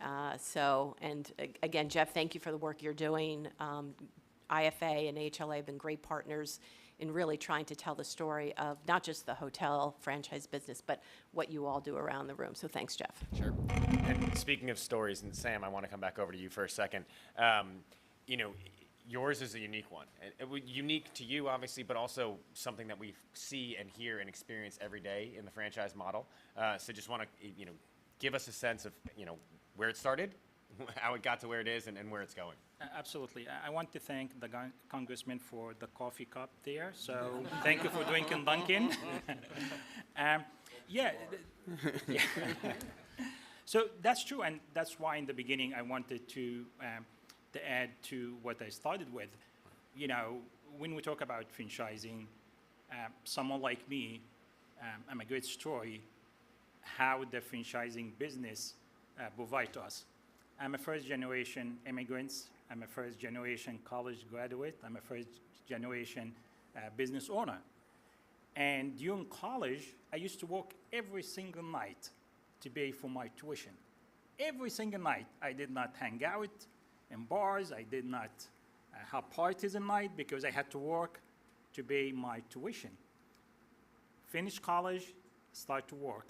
Again, Jeff, thank you for the work you're doing. IFA and HLA have been great partners in really trying to tell the story of not just the hotel franchise business, but what you all do around the room. So thanks, Jeff. Sure. And speaking of stories, and Sam, I want to come back over to you for a second. You know, yours is a unique one. Unique to you, obviously, but also something that we see and hear and experience every day in the franchise model. So just want to, you know, give us a sense of, you know, where it started, how it got to where it is, and where it's going. Absolutely. I want to thank the congressman for the coffee cup there. So thank you for drinking Dunkin'. Yeah. So that's true, and that's why in the beginning I wanted to add to what I started with. You know, when we talk about franchising, someone like me, I'm a great story how the franchising business provide to us. I'm a first-generation immigrant. I'm a first-generation college graduate. I'm a first-generation business owner. And during college, I used to work every single night to pay for my tuition. Every single night. I did not hang out in bars. I did not have parties at night because I had to work to pay my tuition. Finish college, start to work.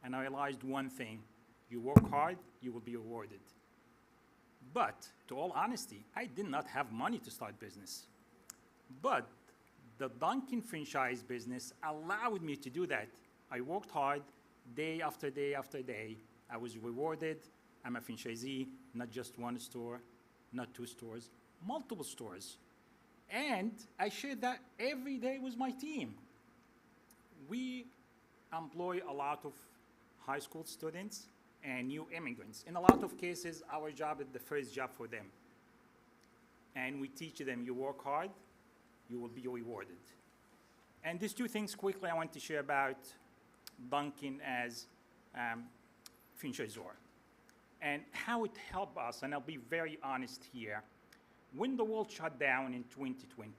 And I realized one thing. You work hard, you will be rewarded. But, to all honesty, I did not have money to start business. But the Dunkin' franchise business allowed me to do that. I worked hard, day after day after day. I was rewarded. I'm a franchisee, not just one store, not two stores, multiple stores. And I shared that every day with my team. We employ a lot of high school students and new immigrants. In a lot of cases, our job is the first job for them. And we teach them, you work hard, you will be rewarded. And these two things quickly I want to share about Dunkin' as franchisor and how it helped us, and I'll be very honest here. When the world shut down in 2020,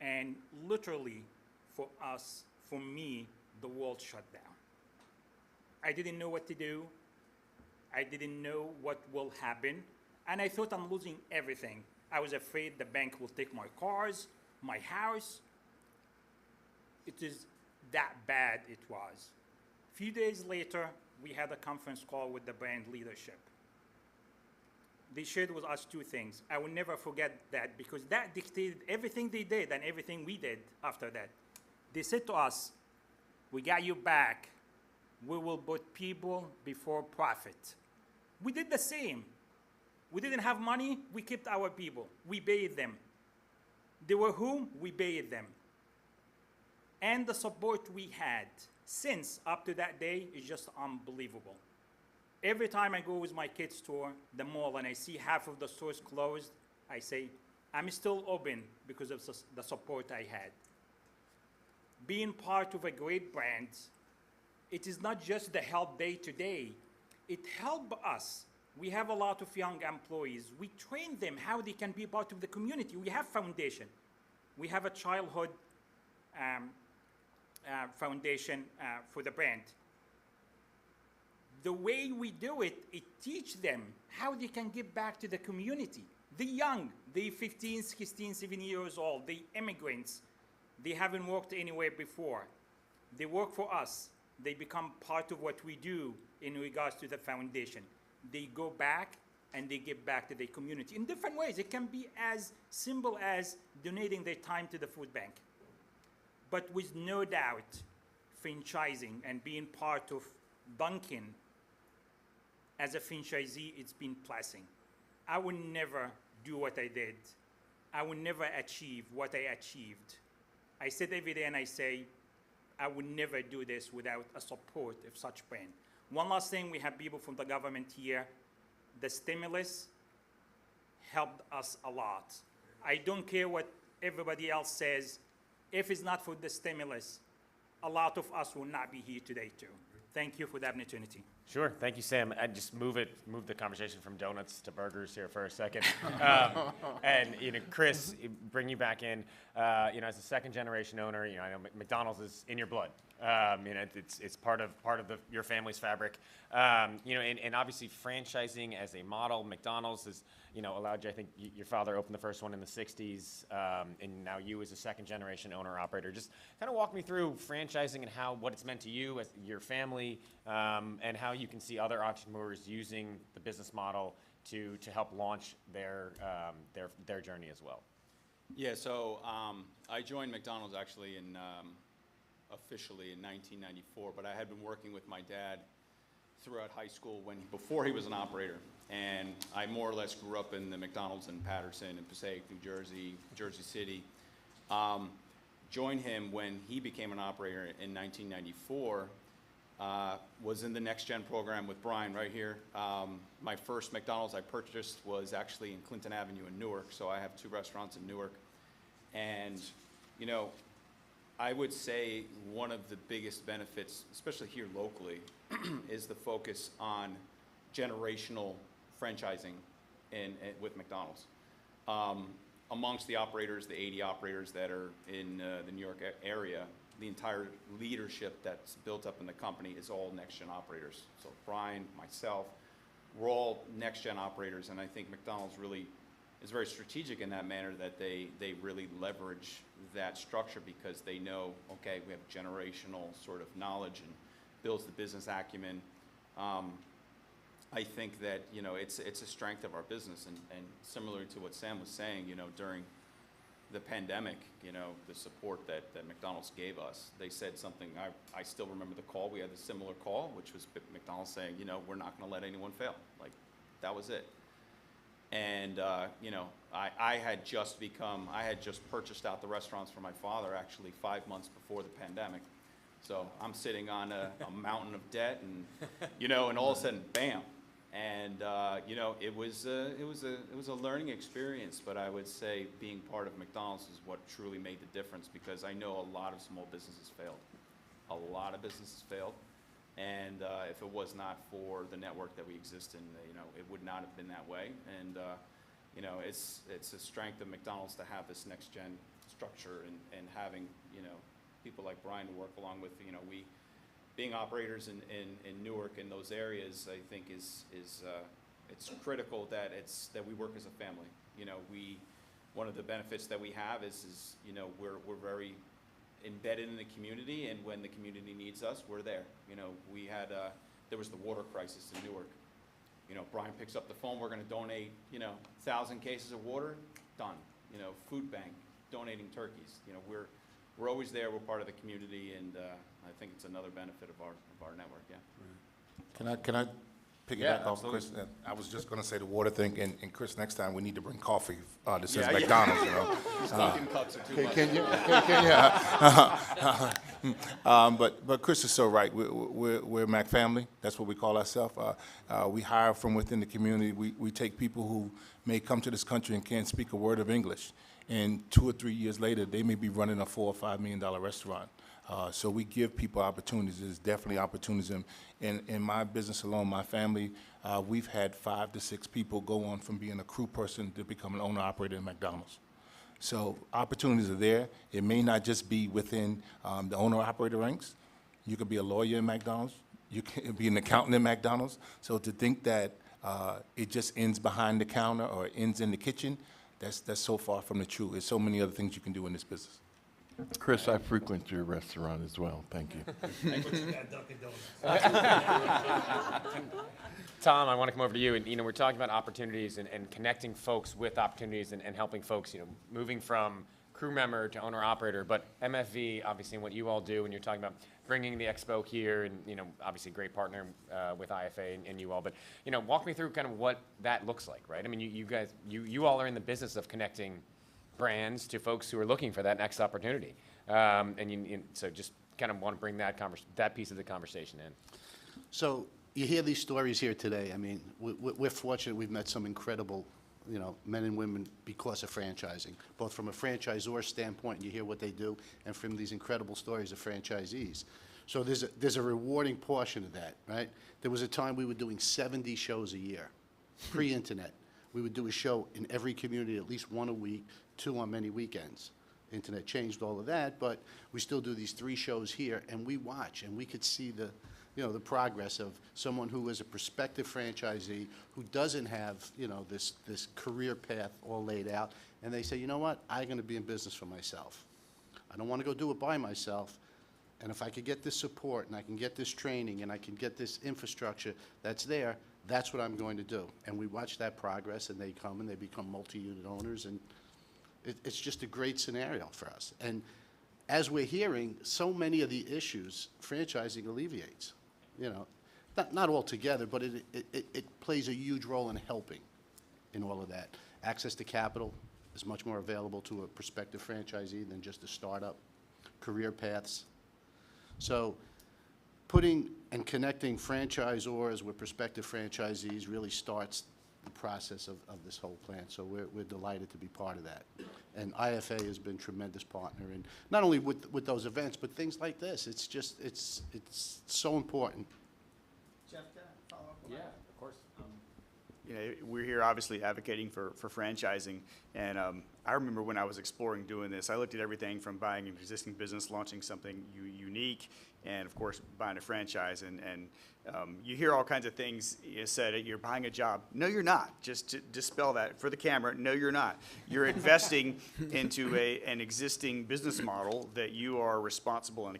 and literally for us, for me, the world shut down. I didn't know what to do. I didn't know what will happen. And I thought I'm losing everything. I was afraid the bank will take my cars, my house. It is that bad it was. A few days later, we had a conference call with the brand leadership. They shared with us two things. I will never forget that because that dictated everything they did and everything we did after that. They said to us, we got you back. We will put people before profit. We did the same. We didn't have money, we kept our people. We paid them. They were whom? We paid them. And the support we had since up to that day is just unbelievable. Every time I go with my kids' store, the mall, and I see half of the stores closed, I say, I'm still open because of the support I had. Being part of a great brand, it is not just the help day to day. It helps us. We have a lot of young employees. We train them how they can be part of the community. We have foundation. We have a childhood foundation for the brand. The way we do it, it teaches them how they can give back to the community. The young, the 15, 16, 17 years old, the immigrants, they haven't worked anywhere before. They work for us. They become part of what we do in regards to the foundation. They go back and they give back to the community in different ways. It can be as simple as donating their time to the food bank. But with no doubt, franchising and being part of Dunkin' as a franchisee, it's been blessing. I would never do what I did. I would never achieve what I achieved. I sit every day and I say, I would never do this without a support of such brand. One last thing, we have people from the government here. The stimulus helped us a lot. I don't care what everybody else says. If it's not for the stimulus, a lot of us will not be here today too. thank you for the opportunity. Sure. Thank you, Sam. I'd just move the conversation from donuts to burgers here for a second. And, Chris, bring you back in. As a second generation owner, I know McDonald's is in your blood. It's part of your family's fabric. And obviously franchising as a model, McDonald's has, allowed you, I think your father opened the first one in the 60s, and now you as a second generation owner operator. Just kind of walk me through franchising and what it's meant to you as your family, and how you can see other entrepreneurs using the business model to help launch their journey as well. Yeah, so I joined McDonald's actually officially in 1994, but I had been working with my dad throughout high school before he was an operator. And I more or less grew up in the McDonald's in Patterson and Passaic, New Jersey, Jersey City. Joined him when he became an operator in 1994. Was in the Next Gen program with Brian right here. My first McDonald's I purchased was actually in Clinton Avenue in Newark, so I have 2 restaurants in Newark. And, I would say one of the biggest benefits, especially here locally, is the focus on generational franchising with McDonald's. Amongst the operators, the 80 operators that are in the New York area, the entire leadership that's built up in the company is all next-gen operators. So Brian, myself, we're all next-gen operators, and I think McDonald's really is very strategic in that manner, that they really leverage that structure because they know, okay, we have generational sort of knowledge and builds the business acumen. I think that, it's a strength of our business, and similar to what Sam was saying, during the pandemic, the support that McDonald's gave us, they said something, I still remember the call, we had a similar call, which was McDonald's saying, we're not gonna let anyone fail. Like, that was it. And, I had just purchased out the restaurants for my father actually 5 months before the pandemic. So I'm sitting on a mountain of debt and, and all of a sudden, bam. And, it was a learning experience, but I would say being part of McDonald's is what truly made the difference, because I know a lot of small businesses failed. A lot of businesses failed. And if it was not for the network that we exist in, it would not have been that way. And it's a strength of McDonald's to have this next gen structure and having people like Brian to work along with. We being operators in Newark and those areas, I think is it's critical that we work as a family. One of the benefits that we have is we're very embedded in the community, and when the community needs us, we're there. We had there was the water crisis in Newark. Brian picks up the phone, we're going to donate 1,000 cases of water, done. Food bank, donating turkeys. We're always there, we're part of the community, and I think it's another benefit of our network. Yeah. Can I piggyback off Chris? I was just going to say the water thing, and Chris, next time we need to bring coffee that says McDonald's. Dunkin' cups are too much. But Chris is so right. We're Mac family. That's what we call ourselves. We hire from within the community. We take people who may come to this country and can't speak a word of English, and 2 or 3 years later, they may be running a $4 or $5 million restaurant. So we give people opportunities. There's definitely opportunities. In my business alone, my family, we've had 5 to 6 people go on from being a crew person to become an owner-operator in McDonald's. So opportunities are there. It may not just be within the owner-operator ranks. You could be a lawyer in McDonald's. You can be an accountant in McDonald's. So to think that it just ends behind the counter or it ends in the kitchen, that's so far from the truth. There's so many other things you can do in this business. Chris, I frequent your restaurant as well. Thank you. Tom, I want to come over to you. And, we're talking about opportunities and connecting folks with opportunities and helping folks, moving from crew member to owner-operator. But MFV, obviously, and what you all do, and you're talking about bringing the expo here and, obviously a great partner with IFA and you all. But, walk me through kind of what that looks like, right? I mean, you guys, you all are in the business of connecting brands to folks who are looking for that next opportunity. So just kind of want to bring that piece of the conversation in. So you hear these stories here today. I mean, we're fortunate we've met some incredible you know, men and women because of franchising, both from a franchisor standpoint, and you hear what they do, and from these incredible stories of franchisees. So there's a rewarding portion of that, right? There was a time we were doing 70 shows a year, pre-internet. We would do a show in every community, at least one a week, 2 on many weekends. Internet changed all of that, but we still do these 3 shows here, and we watch, and we could see the, you know, the progress of someone who is a prospective franchisee who doesn't have, you know, this career path all laid out, and they say, you know what, I'm going to be in business for myself. I don't want to go do it by myself, and if I could get this support, and I can get this training, and I can get this infrastructure that's there, that's what I'm going to do. And we watch that progress, and they come and they become multi-unit owners, and it's just a great scenario for us. And as we're hearing, so many of the issues franchising alleviates. You know, not altogether, but it plays a huge role in helping in all of that. Access to capital is much more available to a prospective franchisee than just a startup. Career paths. So putting and connecting franchisors with prospective franchisees really starts the process of this whole plan. So we're delighted to be part of that. And IFA has been a tremendous partner, and not only with those events, but things like this. It's just, it's so important. Jeff, can I follow up on that? Yeah, of course. You know, we're here obviously advocating for franchising, and I remember when I was exploring doing this, I looked at everything from buying an existing business, launching something unique, and of course buying a franchise, and you hear all kinds of things said. You're buying a job. No, you're not. Just to dispel that for the camera. No, you're not. You're investing into an existing business model that you are responsible and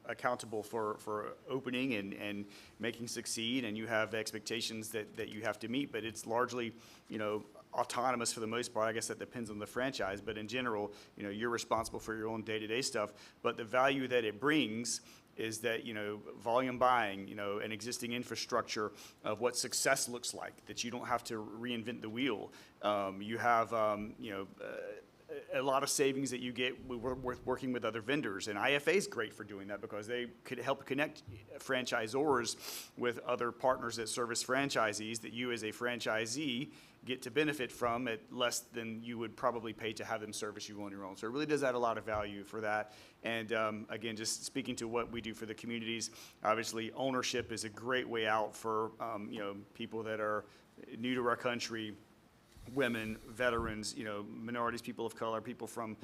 accountable for opening and making succeed, and you have expectations that you have to meet. But it's largely, you know, autonomous for the most part. I guess that depends on the franchise, but in general, you know, you're responsible for your own day-to-day stuff. But the value that it brings is that, you know, volume buying, you know, an existing infrastructure of what success looks like, that you don't have to reinvent the wheel. You have, you know, a lot of savings that you get with working with other vendors, and IFA is great for doing that because they could help connect franchisors with other partners that service franchisees that you as a franchisee get to benefit from at less than you would probably pay to have them service you on your own. So it really does add a lot of value for that. And again, just speaking to what we do for the communities, obviously ownership is a great way out for you know, people that are new to our country, women, veterans, you know, minorities, people of color, people from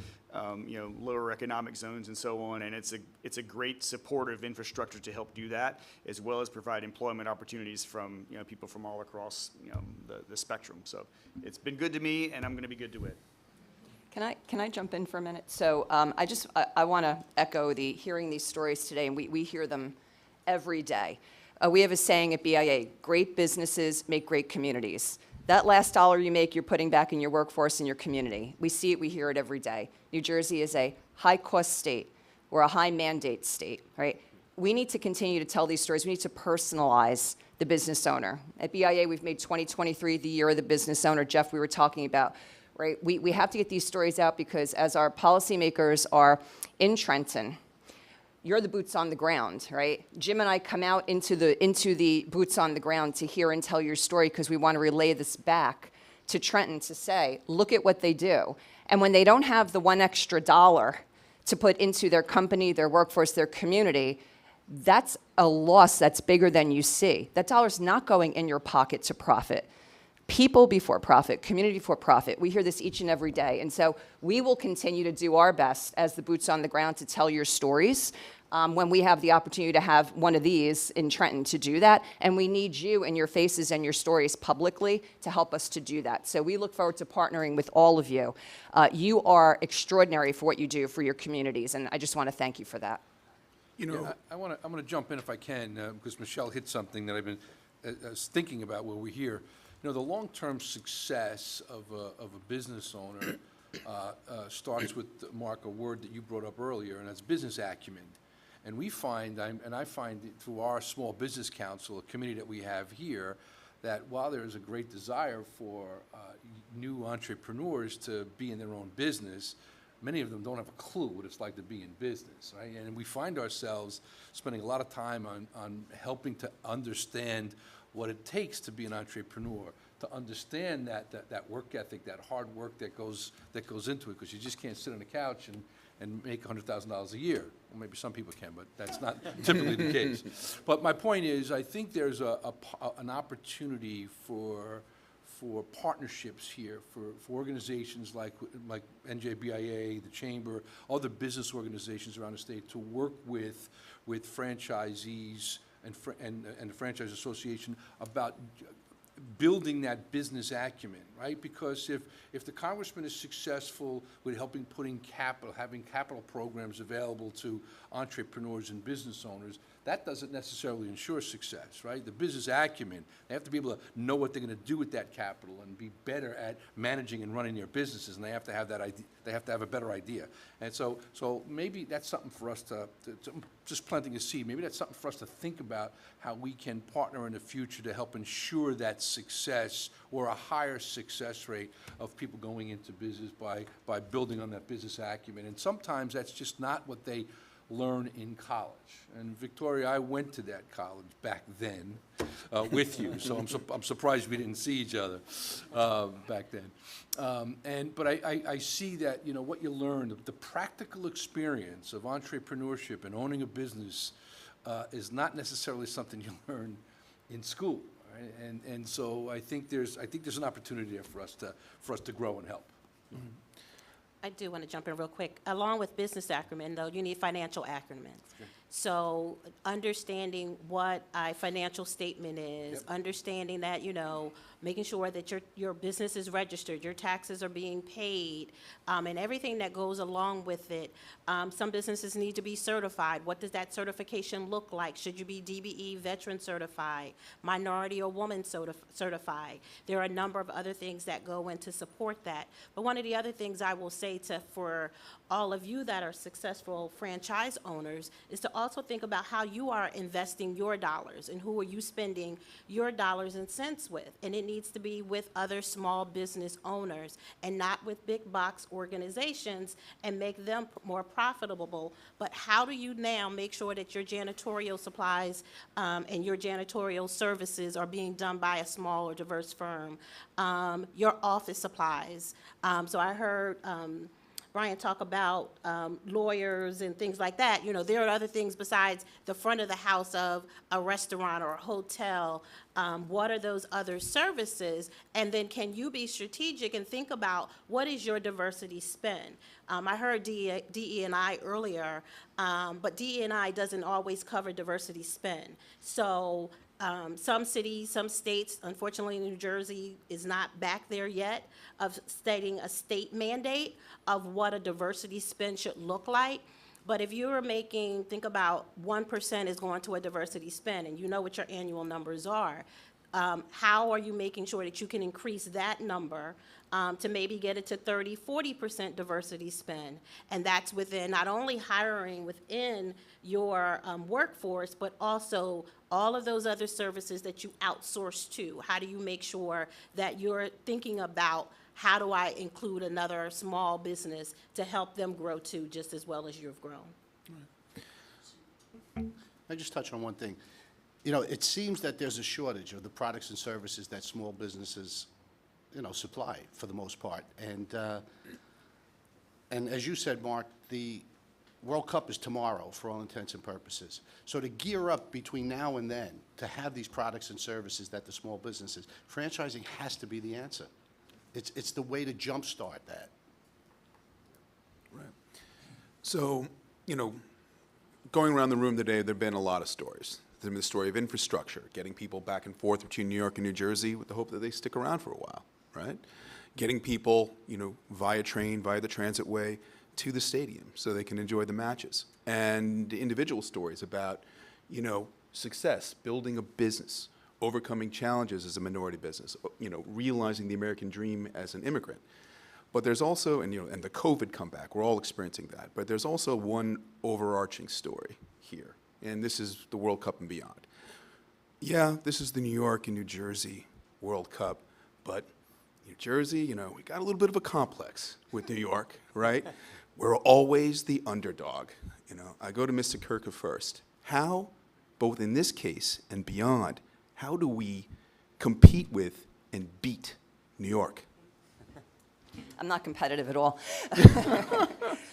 you know, lower economic zones and so on. And it's a great supportive infrastructure to help do that, as well as provide employment opportunities from, you know, people from all across, you know, the spectrum. So it's been good to me, and I'm going to be good to it. Can I jump in for a minute? So I want to echo hearing these stories today, and we hear them every day. We have a saying at BIA: great businesses make great communities. That last dollar you make, you're putting back in your workforce and your community. We see it, we hear it every day. New Jersey is a high-cost state. We're a high-mandate state, right? We need to continue to tell these stories. We need to personalize the business owner. At BIA, we've made 2023 the year of the business owner. Jeff, we were talking about, right? We have to get these stories out because as our policymakers are in Trenton, you're the boots on the ground, right? Jim and I come out into the boots on the ground to hear and tell your story because we want to relay this back to Trenton to say, look at what they do. And when they don't have the $1 extra to put into their company, their workforce, their community, that's a loss that's bigger than you see. That dollar's not going in your pocket to profit. People before profit, community before profit. We hear this each and every day. And so we will continue to do our best as the boots on the ground to tell your stories when we have the opportunity to have one of these in Trenton to do that. And we need you and your faces and your stories publicly to help us to do that. So we look forward to partnering with all of you. You are extraordinary for what you do for your communities, and I just want to thank you for that. You know, I'm going to jump in if I can, because Michelle hit something that I've been thinking about while we're here. You know, the long-term success of a business owner starts with, Mark, a word that you brought up earlier, and that's business acumen. And we find, I find through our Small Business Council, a committee that we have here, that while there is a great desire for new entrepreneurs to be in their own business, many of them don't have a clue what it's like to be in business, right? And we find ourselves spending a lot of time on helping to understand what it takes to be an entrepreneur, to understand that work ethic, that hard work that goes into it, because you just can't sit on the couch and make $100,000 a year. Well, maybe some people can, but that's not typically the case. But my point is, I think there's an opportunity for partnerships here, for organizations like NJBIA, the Chamber, other business organizations around the state to work with franchisees and the Franchise Association about building that business acumen, right? Because if the congressman is successful with having capital programs available to entrepreneurs and business owners, that doesn't necessarily ensure success, right? The business acumen, they have to be able to know what they're going to do with that capital and be better at managing and running their businesses, and they have to have that idea, they have to have a better idea. And so maybe that's something for us to just planting a seed, maybe that's something for us to think about, how we can partner in the future to help ensure that success or a higher success rate of people going into business by building on that business acumen. And sometimes that's just not what they learn in college. And Victoria, I went to that college back then with you, so I'm surprised we didn't see each other back then. But I see that, you know, what you learn, the practical experience of entrepreneurship and owning a business is not necessarily something you learn in school. Right? And so I think there's an opportunity there for us to grow and help. Mm-hmm. I do want to jump in real quick. Along with business acumen, though, you need financial acumen. Okay. So understanding what a financial statement is, Yep. understanding that, you know, making sure that your business is registered, your taxes are being paid, and everything that goes along with it. Some businesses need to be certified. What does that certification look like? Should you be DBE veteran certified, minority or woman certified? There are a number of other things that go in to support that. But one of the other things I will say for all of you that are successful franchise owners is to also think about how you are investing your dollars and who are you spending your dollars and cents with. And it needs to be with other small business owners and not with big box organizations and make them more profitable. But how do you now make sure that your janitorial supplies and your janitorial services are being done by a small or diverse firm? Your office supplies. So I heard Brian talk about lawyers and things like that. You know, there are other things besides the front of the house of a restaurant or a hotel. What are those other services? And then can you be strategic and think about what is your diversity spend? I heard DE&I earlier, but DE&I doesn't always cover diversity spend. So some cities, some states, unfortunately New Jersey is not back there yet, of stating a state mandate of what a diversity spend should look like. But if you're making, think about 1% is going to a diversity spend, and you know what your annual numbers are. How are you making sure that you can increase that number to maybe get it to 30, 40% diversity spend? And that's within not only hiring within your workforce, but also all of those other services that you outsource to. How do you make sure that you're thinking about how do I include another small business to help them grow too, just as well as you've grown? I just touch on one thing. You know, it seems that there's a shortage of the products and services that small businesses, you know, supply for the most part. And as you said, Mark, the World Cup is tomorrow for all intents and purposes. So to gear up between now and then to have these products and services that the small businesses, franchising has to be the answer. It's the way to jumpstart that. Right. So, you know, going around the room today, there have been a lot of stories. There's been the story of infrastructure, getting people back and forth between New York and New Jersey with the hope that they stick around for a while, right? Getting people, you know, via train, via the transitway to the stadium so they can enjoy the matches. And individual stories about, you know, success, building a business, overcoming challenges as a minority business, you know, realizing the American dream as an immigrant. But there's also, and, you know, and the COVID comeback, we're all experiencing that, but there's also one overarching story here, and this is the World Cup and beyond. Yeah, this is the New York and New Jersey World Cup, but New Jersey, you know, we got a little bit of a complex with New York, right? We're always the underdog. You know, I go to Mr. Kirka first. How, both in this case and beyond, how do we compete with and beat New York? I'm not competitive at all.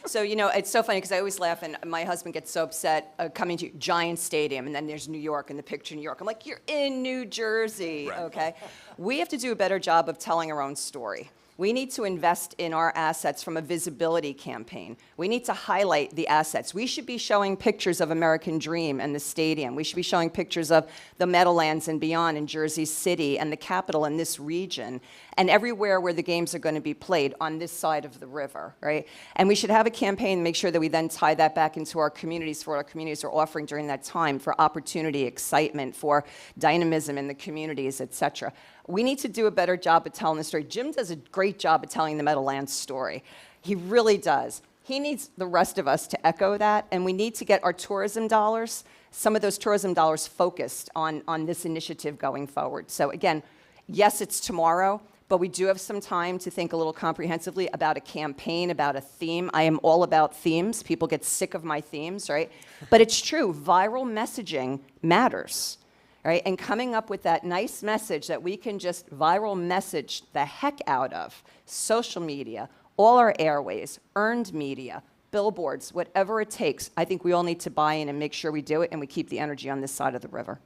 So, you know, it's so funny because I always laugh, and my husband gets so upset coming to Giant Stadium, and then there's New York, and the picture New York. I'm like, you're in New Jersey, okay? We have to do a better job of telling our own story. We need to invest in our assets from a visibility campaign. We need to highlight the assets. We should be showing pictures of American Dream and the stadium. We should be showing pictures of the Meadowlands and beyond in Jersey City and the capital in this region and everywhere where the games are going to be played on this side of the river, right? And we should have a campaign and make sure that we then tie that back into our communities for what our communities are offering during that time for opportunity, excitement, for dynamism in the communities, et cetera. We need to do a better job of telling the story. Jim does a great job of telling the Meadowlands story. He really does. He needs the rest of us to echo that, and we need to get our tourism dollars, some of those tourism dollars focused on this initiative going forward. So again, yes, it's tomorrow, but we do have some time to think a little comprehensively about a campaign, about a theme. I am all about themes. People get sick of my themes, right? But it's true, viral messaging matters. Right? And coming up with that nice message that we can just viral message the heck out of, social media, all our airways, earned media, billboards, whatever it takes, I think we all need to buy in and make sure we do it and we keep the energy on this side of the river.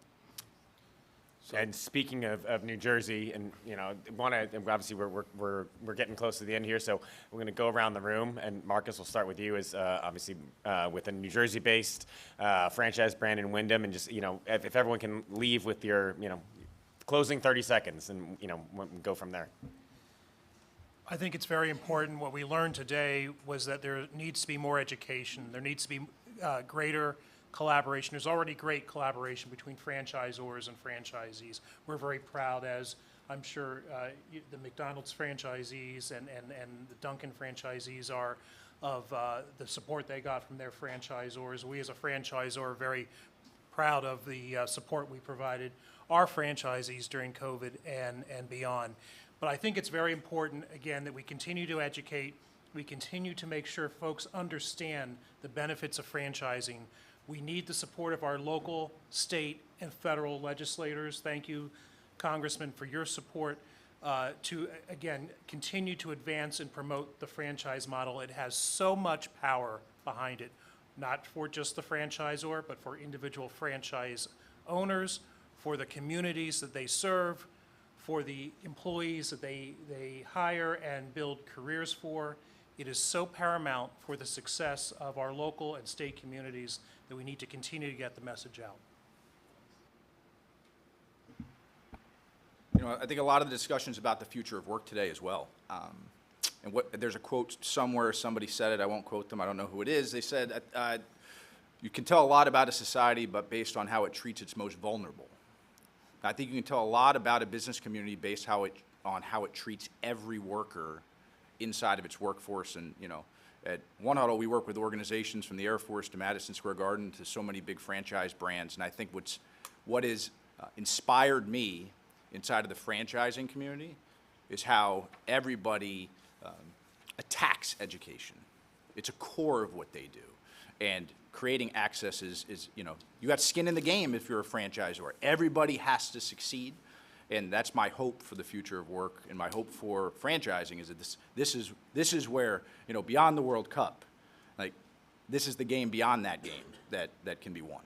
And speaking of New Jersey, and you know, obviously we're getting close to the end here, so we're going to go around the room, and Marcus, we'll start with you as obviously with a New Jersey-based franchise brand in Wyndham, and just, you know, if everyone can leave with your, you know, closing 30 seconds, and you know, go from there. I think it's very important. What we learned today was that there needs to be more education. There needs to be greater collaboration. There's already great collaboration between franchisors and franchisees. We're very proud, as I'm sure the McDonald's franchisees and the Dunkin' franchisees are, of the support they got from their franchisors. We as a franchisor are very proud of the support we provided our franchisees during COVID and beyond. But I think it's very important, again, that we continue to educate, we continue to make sure folks understand the benefits of franchising. We need the support of our local, state, and federal legislators. Thank you, Congressman, for your support to, again, continue to advance and promote the franchise model. It has so much power behind it, not for just the franchisor, but for individual franchise owners, for the communities that they serve, for the employees that they hire and build careers for. It is so paramount for the success of our local and state communities that we need to continue to get the message out. You know, I think a lot of the discussions about the future of work today as well. And there's a quote somewhere, somebody said it, I won't quote them, I don't know who it is. They said, you can tell a lot about a society, but based on how it treats its most vulnerable. I think you can tell a lot about a business community based on how it treats every worker inside of its workforce. And, you know, at One Huddle, we work with organizations from the Air Force to Madison Square Garden to so many big franchise brands. And I think what has inspired me inside of the franchising community is how everybody attacks education. It's a core of what they do. And creating access is, you know, you got skin in the game if you're a franchisor. Everybody has to succeed. And that's my hope for the future of work, and my hope for franchising is that this is where, you know, beyond the World Cup, like, this is the game beyond that game that can be won.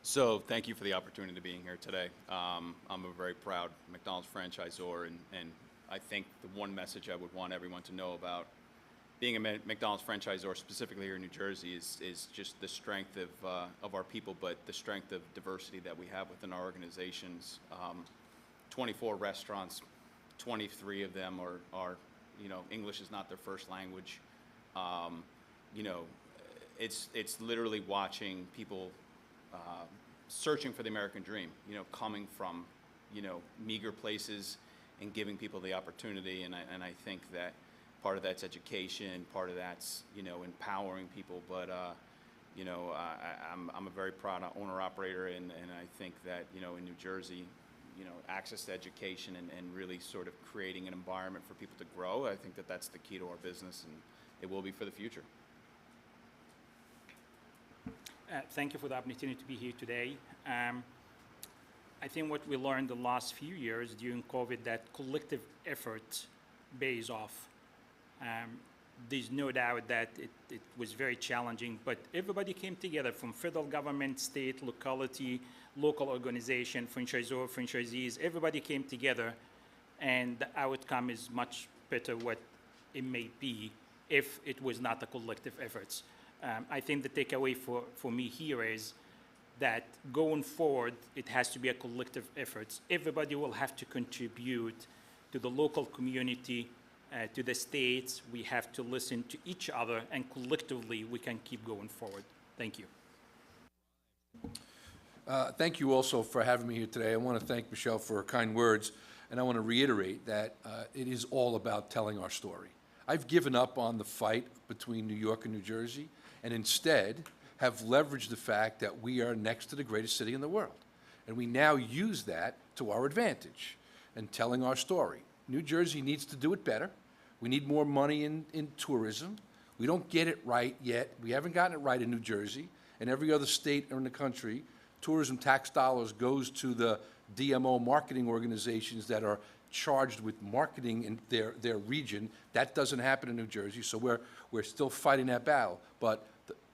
So thank you for the opportunity to be here today. I'm a very proud McDonald's franchisor, and I think the one message I would want everyone to know about being a McDonald's franchisor, specifically here in New Jersey, is just the strength of our people, but the strength of diversity that we have within our organizations. 24 restaurants, 23 of them are you know, English is not their first language. You know, it's literally watching people searching for the American dream, you know, coming from, you know, meager places and giving people the opportunity, and I think that part of that's education, part of that's, you know, empowering people, but you know, I'm a very proud owner-operator, and I think that, you know, in New Jersey, you know, access to education and really sort of creating an environment for people to grow, I think that that's the key to our business, and it will be for the future. Thank you for the opportunity to be here today. I think what we learned the last few years during COVID, that collective effort pays off. There's no doubt that it was very challenging, but everybody came together from federal government, state, locality, local organization, franchisor, franchisees, everybody came together, and the outcome is much better what it may be if it was not a collective effort. I think the takeaway for me here is that going forward, it has to be a collective effort. Everybody will have to contribute to the local community, to the states. We have to listen to each other, and collectively we can keep going forward. Thank you. Thank you also for having me here today. I want to thank Michelle for her kind words, and I want to reiterate that it is all about telling our story. I've given up on the fight between New York and New Jersey, and instead have leveraged the fact that we are next to the greatest city in the world. And we now use that to our advantage in telling our story. New Jersey needs to do it better. We need more money in tourism. We don't get it right yet. We haven't gotten it right in New Jersey. And every other state in the country, tourism tax dollars goes to the DMO marketing organizations that are charged with marketing in their region. That doesn't happen in New Jersey, so we're still fighting that battle. But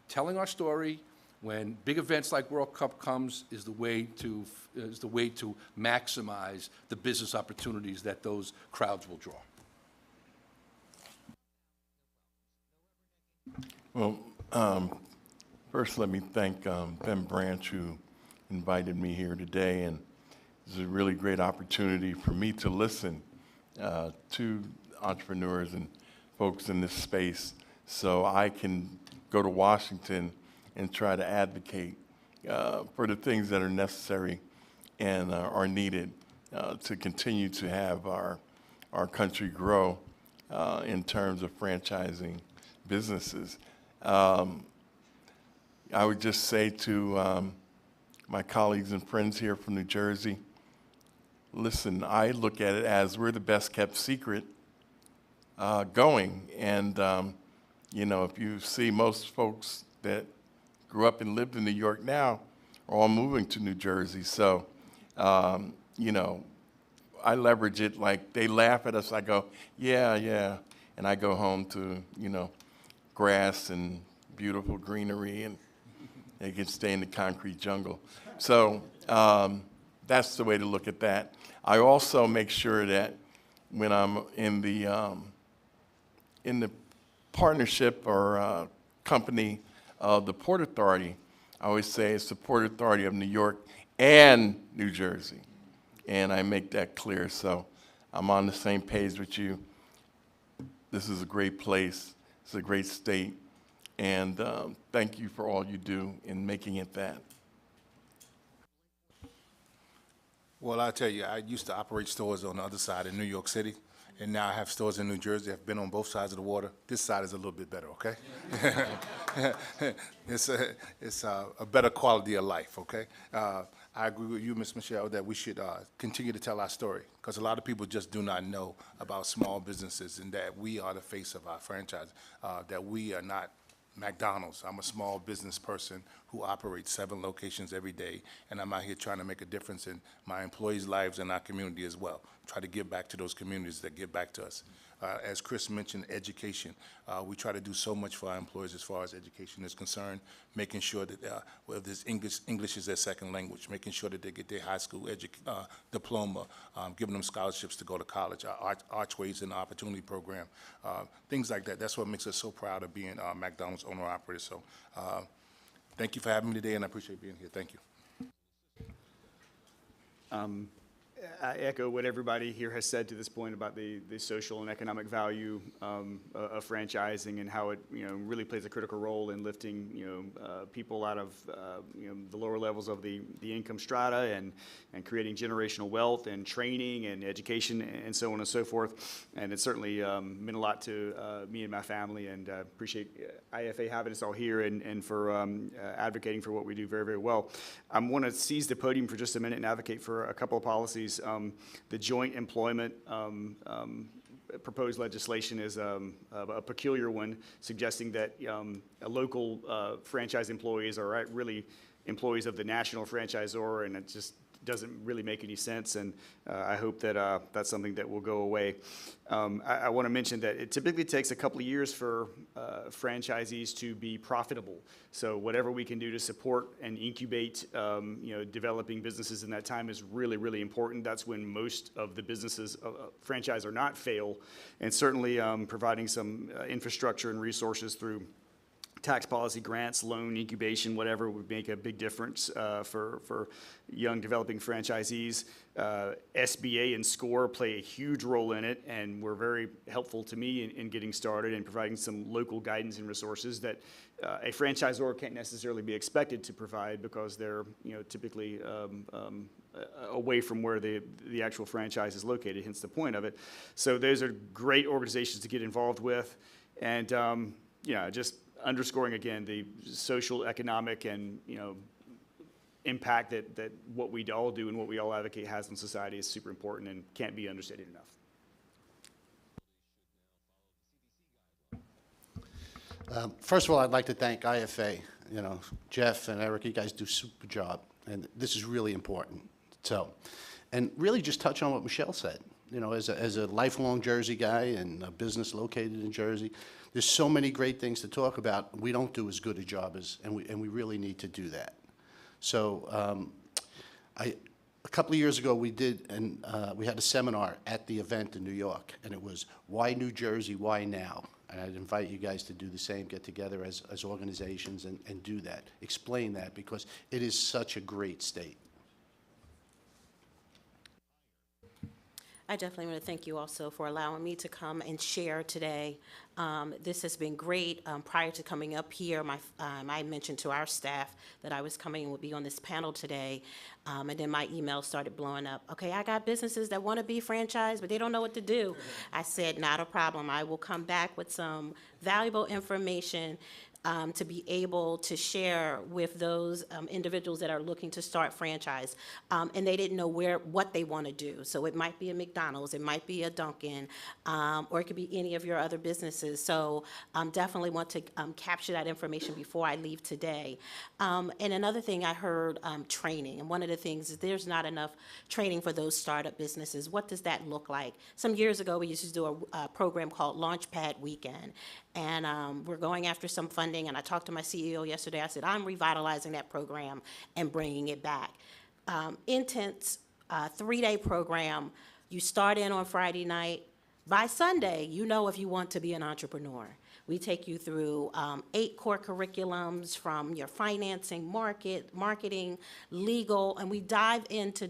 telling our story when big events like World Cup comes is the way to maximize the business opportunities that those crowds will draw. Well, first let me thank Ben Branch, who invited me here today, and it's a really great opportunity for me to listen to entrepreneurs and folks in this space so I can go to Washington and try to advocate for the things that are necessary and are needed to continue to have our country grow in terms of franchising businesses. I would just say to my colleagues and friends here from New Jersey, listen, I look at it as we're the best kept secret going. And, you know, if you see most folks that grew up and lived in New York now are all moving to New Jersey. So, you know, I leverage it like they laugh at us. I go, yeah, yeah. And I go home to, you know, grass and beautiful greenery, and they can stay in the concrete jungle. So that's the way to look at that. I also make sure that when I'm in the partnership or company of the Port Authority, I always say it's the Port Authority of New York and New Jersey. And I make that clear, so I'm on the same page with you. This is a great place, it's a great state, and thank you for all you do in making it that. Well, I'll tell you, I used to operate stores on the other side in New York City, and now I have stores in New Jersey. I've been on both sides of the water. This side is a little bit better, okay? It's a better quality of life, okay? I agree with you, Ms. Michelle, that we should continue to tell our story, because a lot of people just do not know about small businesses and that we are the face of our franchise, that we are not McDonald's. I'm a small business person who operates 7 locations every day, and I'm out here trying to make a difference in my employees' lives and our community as well. Try to give back to those communities that give back to us. As Chris mentioned, education. We try to do so much for our employees as far as education is concerned, making sure that whether it's English is their second language, making sure that they get their high school diploma, giving them scholarships to go to college, our Archways and Opportunity Program, things like that. That's what makes us so proud of being McDonald's owner-operator. So thank you for having me today, and I appreciate being here. Thank you. I echo what everybody here has said to this point about the social and economic value of franchising and how it, you know, really plays a critical role in lifting, you know, people out of, you know, the lower levels of the income strata and creating generational wealth and training and education and so on and so forth. And it's certainly meant a lot to me and my family, and appreciate IFA having us all here and for advocating for what we do very, very well. I want to seize the podium for just a minute and advocate for a couple of policies. The joint employment proposed legislation is a peculiar one, suggesting that local franchise employees are really employees of the national franchisor, and it just doesn't really make any sense, and I hope that that's something that will go away. I want to mention that it typically takes a couple of years for franchisees to be profitable. So whatever we can do to support and incubate, developing businesses in that time is really, really important. That's when most of the businesses, franchise or not, fail, and certainly providing some infrastructure and resources through tax policy, grants, loan, incubation, whatever would make a big difference for young developing franchisees. SBA and SCORE play a huge role in it, and were very helpful to me in getting started and providing some local guidance and resources that a franchisor can't necessarily be expected to provide because they're typically away from where the actual franchise is located, hence the point of it. So those are great organizations to get involved with, and just underscoring again the social, economic, and impact that what we all do and what we all advocate has on society is super important and can't be understated enough. First of all, I'd like to thank IFA. Jeff and Eric, you guys do a super job, and this is really important. So, and really just touch on what Michelle said. As a lifelong Jersey guy and a business located in Jersey, there's so many great things to talk about. We don't do as good a job and we really need to do that. So a couple of years ago we had a seminar at the event in New York, and it was Why New Jersey, Why Now? And I'd invite you guys to do the same, get together as organizations and do that, explain that, because it is such a great state. I definitely want to thank you also for allowing me to come and share today. This has been great. Prior to coming up here, I mentioned to our staff that I was coming and would be on this panel today, and then my email started blowing up. Okay, I got businesses that want to be franchised, but they don't know what to do. I said, not a problem. I will come back with some valuable information to be able to share with those individuals that are looking to start franchise, and they didn't know what they want to do. So it might be a McDonald's, it might be a Dunkin', or it could be any of your other businesses. So definitely want to capture that information before I leave today. And another thing I heard, training. And one of the things is there's not enough training for those startup businesses. What does that look like? Some years ago, we used to do a program called Launchpad Weekend. And we're going after some funding, and I talked to my CEO yesterday. I said, I'm revitalizing that program and bringing it back. Intense 3-day program. You start in on Friday night. By Sunday, if you want to be an entrepreneur. We take you through 8 core curriculums from your financing, marketing, legal, and we dive into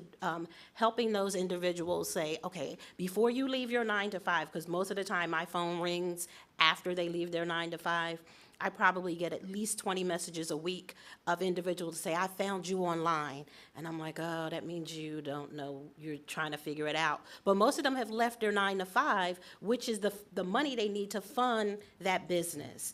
helping those individuals say, okay, before you leave your 9 to 5, because most of the time my phone rings after they leave their 9 to 5, I probably get at least 20 messages a week of individuals say, I found you online. And I'm like, oh, that means you don't know, you're trying to figure it out. But most of them have left their 9 to 5, which is the money they need to fund that business.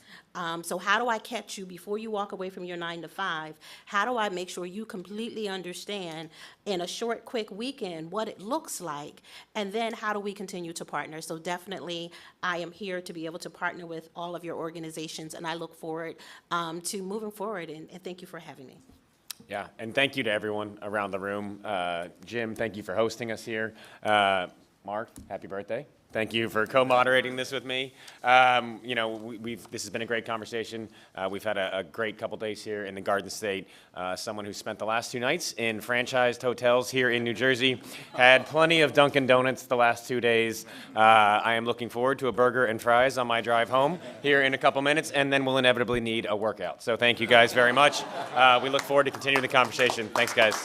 So how do I catch you before you walk away from your 9 to 5? How do I make sure you completely understand in a short, quick weekend what it looks like? And then how do we continue to partner? So definitely I am here to be able to partner with all of your organizations, and I look forward to moving forward, and thank you for having me. Yeah, and thank you to everyone around the room. Jim, thank you for hosting us here. Mark, happy birthday. Thank you for co-moderating this with me. This has been a great conversation. We've had a great couple days here in the Garden State. Someone who spent the last 2 nights in franchised hotels here in New Jersey, had plenty of Dunkin' Donuts the last 2 days. I am looking forward to a burger and fries on my drive home here in a couple minutes, and then we'll inevitably need a workout. So thank you guys very much. We look forward to continuing the conversation. Thanks, guys.